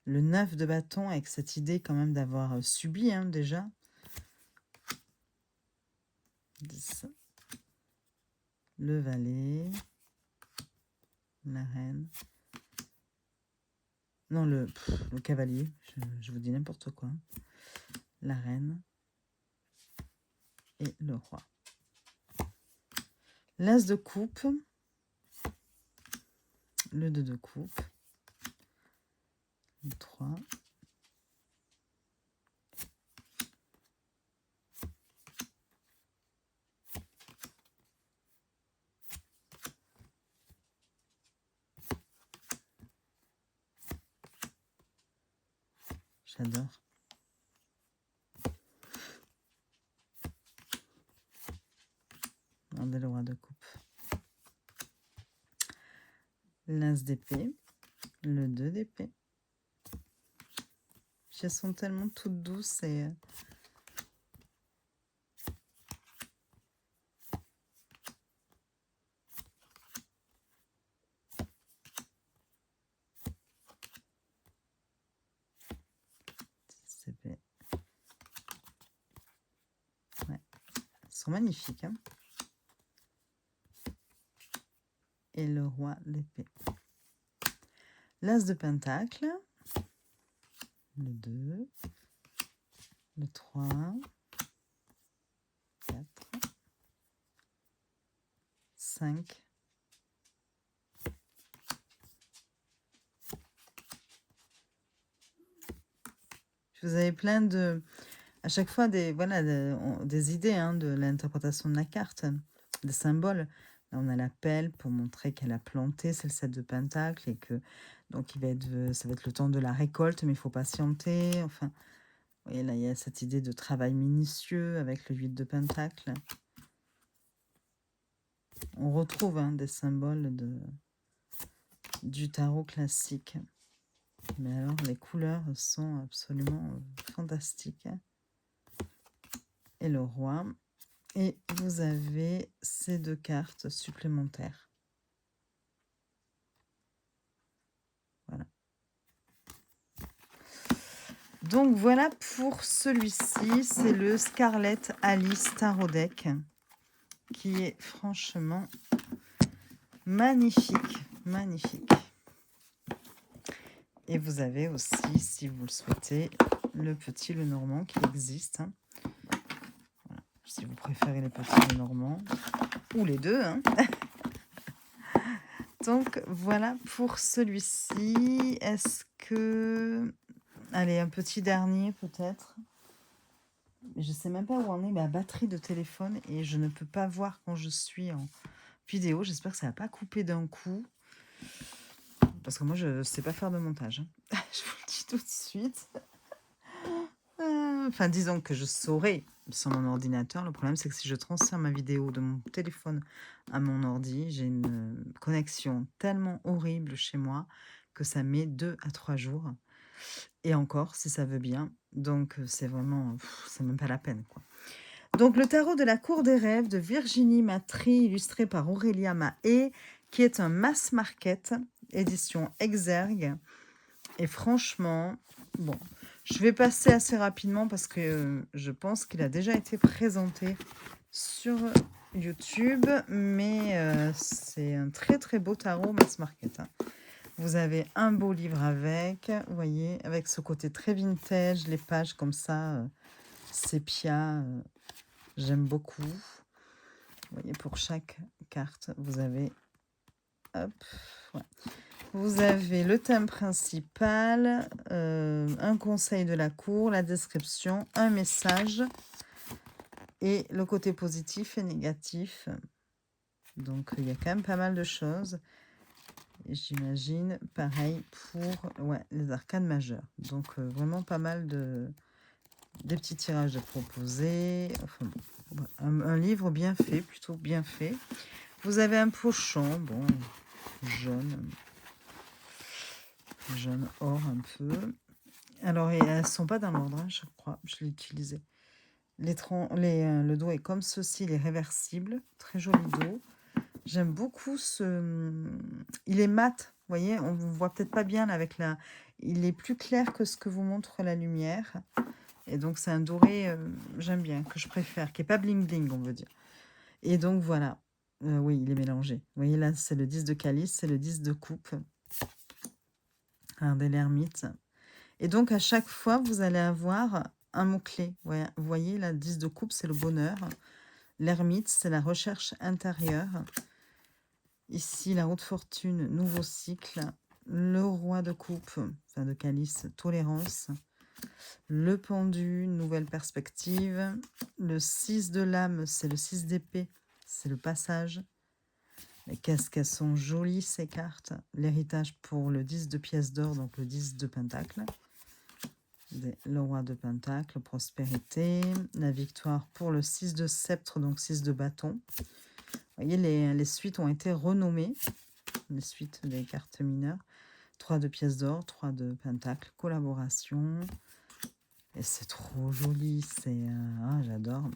le 9 de bâton avec cette idée quand même d'avoir subi hein, déjà, 10. Le valet, la reine, non le cavalier, je vous dis n'importe quoi, la reine et le roi. L'as de coupe, le 2 de coupe, le 3, j'adore. Regardez le roi de coupe. L'as d'épée, le 2 d'épée. Elles sont tellement toutes douces et ouais. Elles sont magnifiques. Hein. Et le roi d'épée. L'as de pentacle, le 2, le 3, 4, 5, vous avez plein de... À chaque fois, des idées hein, de l'interprétation de la carte, des symboles. Là, on a la pelle pour montrer qu'elle a planté, c'est le 7 de pentacle, et que donc ça va être le temps de la récolte, mais il faut patienter. Enfin, vous voyez, là, il y a cette idée de travail minutieux avec le 8 de pentacle. On retrouve hein, des symboles du tarot classique. Mais alors, les couleurs sont absolument fantastiques. Et le roi. Et vous avez ces 2 cartes supplémentaires. Voilà. Donc voilà pour celui-ci. C'est le Scarlett Alice Tarot Deck qui est franchement magnifique. Magnifique. Et vous avez aussi, si vous le souhaitez, le petit Lenormand qui existe. Hein. Voilà. Si vous préférez les petits Lenormands. Ou les deux. Hein. Donc, voilà pour celui-ci. Est-ce que... Allez, un petit dernier peut-être. Je ne sais même pas où en est ma batterie de téléphone et je ne peux pas voir quand je suis en vidéo. J'espère que ça ne va pas couper d'un coup. Parce que moi, je ne sais pas faire de montage, hein. Je vous le dis tout de suite. Enfin, disons que je saurais sur mon ordinateur. Le problème, c'est que si je transfère ma vidéo de mon téléphone à mon ordi, j'ai une connexion tellement horrible chez moi que ça met 2 à 3 jours. Et encore, si ça veut bien. Donc, c'est vraiment... c'est même pas la peine, quoi. Donc, le tarot de la cour des rêves de Virginie Matry, illustré par Aurélia Mahé, qui est un mass market, édition Exergue. Et franchement, bon, je vais passer assez rapidement parce que je pense qu'il a déjà été présenté sur YouTube, mais c'est un très très beau tarot mass market, hein. Vous avez un beau livre avec, vous voyez, avec ce côté très vintage, les pages comme ça, sépia, j'aime beaucoup. Vous voyez, pour chaque carte, vous avez, hop, ouais. Vous avez le thème principal, un conseil de la cour, la description, un message et le côté positif et négatif. Donc, il y a quand même pas mal de choses. Et j'imagine, pareil pour les arcanes majeures. Donc, vraiment pas mal des petits tirages à proposer. Enfin, bon, un livre bien fait, plutôt bien fait. Vous avez un pochon, bon, jaune or un peu. Alors, elles ne sont pas dans l'ordre, hein, je crois. Je l'ai utilisé. Le dos est comme ceci, il est réversible. Très joli dos. J'aime beaucoup ce... Il est mat, vous voyez. On ne voit peut-être pas bien là, avec la... Il est plus clair que ce que vous montre la lumière. Et donc, c'est un doré, j'aime bien, que je préfère, qui n'est pas bling-bling, on veut dire. Et donc, voilà. Oui, il est mélangé. Vous voyez, là, c'est le 10 de calice, c'est le 10 de coupe. Un des l'ermite. Et donc, à chaque fois, vous allez avoir un mot-clé. Ouais, vous voyez, la 10 de coupe, c'est le bonheur. L'ermite, c'est la recherche intérieure. Ici, la haute fortune, nouveau cycle. Le roi de coupe, enfin de calice, tolérance. Le pendu, nouvelle perspective. Le 6 de l'âme, c'est le 6 d'épée, c'est le passage. Et qu'est-ce qu'elles sont jolies, ces cartes. L'héritage pour le 10 de pièces d'or, donc le 10 de pentacle. Le roi de pentacle, prospérité. La victoire pour le 6 de sceptre, donc 6 de bâton. Vous voyez, les suites ont été renommées. Les suites des cartes mineures. 3 de pièces d'or, 3 de pentacle, collaboration. Et c'est trop joli, c'est j'adore.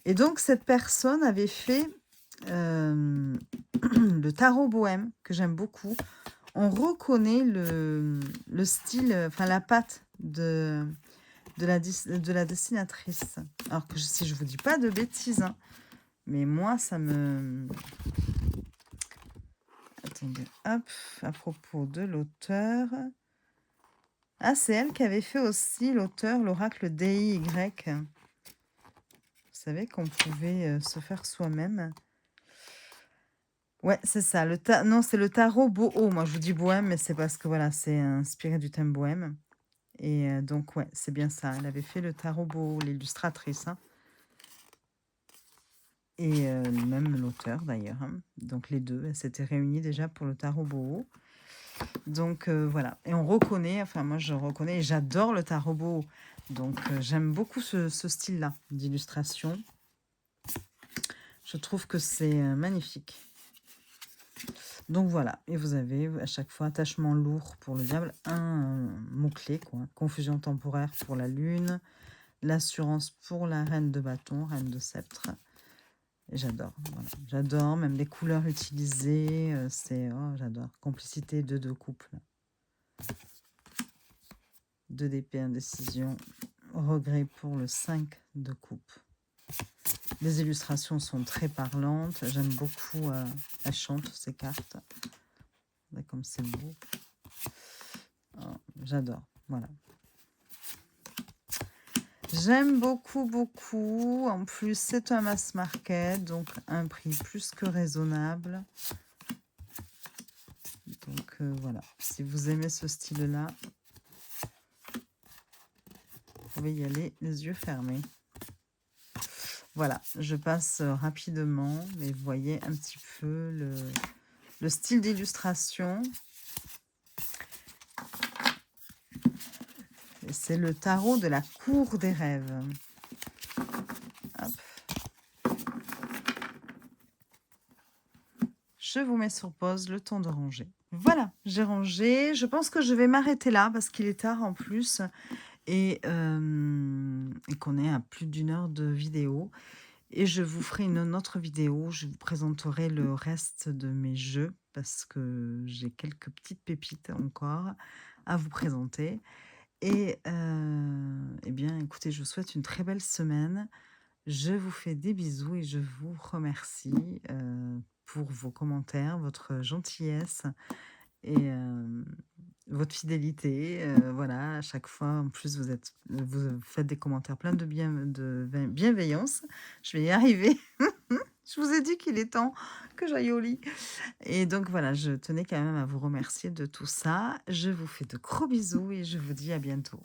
Et donc, cette personne avait fait le tarot bohème, que j'aime beaucoup. On reconnaît le style, enfin la patte de la dessinatrice. Alors que si je vous dis pas de bêtises, hein, mais moi, ça me... Attendez, hop, à propos de l'auteur... Ah, c'est elle qui avait fait aussi l'auteur, l'oracle DIY. Vous savez qu'on pouvait se faire soi-même. Ouais, c'est ça. Non, c'est le tarot boho. Moi, je vous dis bohème, mais c'est parce que voilà, c'est inspiré du thème bohème. Et donc, ouais, c'est bien ça. Elle avait fait le tarot boho, l'illustratrice, hein. Et même l'auteur, d'ailleurs, hein. Donc, les deux, elles s'étaient réunies déjà pour le tarot boho. Donc, voilà. Et on reconnaît, enfin, moi, je reconnais, et j'adore le tarot boho. Donc, j'aime beaucoup ce style-là d'illustration. Je trouve que c'est magnifique. Donc voilà, et vous avez à chaque fois attachement lourd pour le diable, un mot-clé, quoi. Confusion temporaire pour la lune, l'assurance pour la reine de bâton, reine de sceptre. Et j'adore, voilà. J'adore, même les couleurs utilisées, j'adore. Complicité, 2 de couple. 2 d'épée, indécision. Regret pour le 5 de coupe. Les illustrations sont très parlantes. J'aime beaucoup, elles chantent ces cartes. Comme c'est beau. Oh, j'adore, voilà. J'aime beaucoup, beaucoup. En plus, c'est un mass market, donc un prix plus que raisonnable. Donc voilà, si vous aimez ce style-là, vous pouvez y aller les yeux fermés. Voilà, je passe rapidement, mais vous voyez un petit peu le style d'illustration. Et c'est le tarot de la cour des rêves. Hop. Je vous mets sur pause, le temps de ranger. Voilà, j'ai rangé. Je pense que je vais m'arrêter là parce qu'il est tard en plus et qu'on est à plus d'1 heure de vidéo. Et je vous ferai une autre vidéo. Je vous présenterai le reste de mes jeux parce que j'ai quelques petites pépites encore à vous présenter. Et eh bien, écoutez, je vous souhaite une très belle semaine. Je vous fais des bisous et je vous remercie pour vos commentaires, votre gentillesse et votre fidélité. Voilà, à chaque fois, en plus, vous faites des commentaires pleins de bienveillance. Je vais y arriver. Je vous ai dit qu'il est temps que j'aille au lit. Et donc voilà, je tenais quand même à vous remercier de tout ça. Je vous fais de gros bisous et je vous dis à bientôt.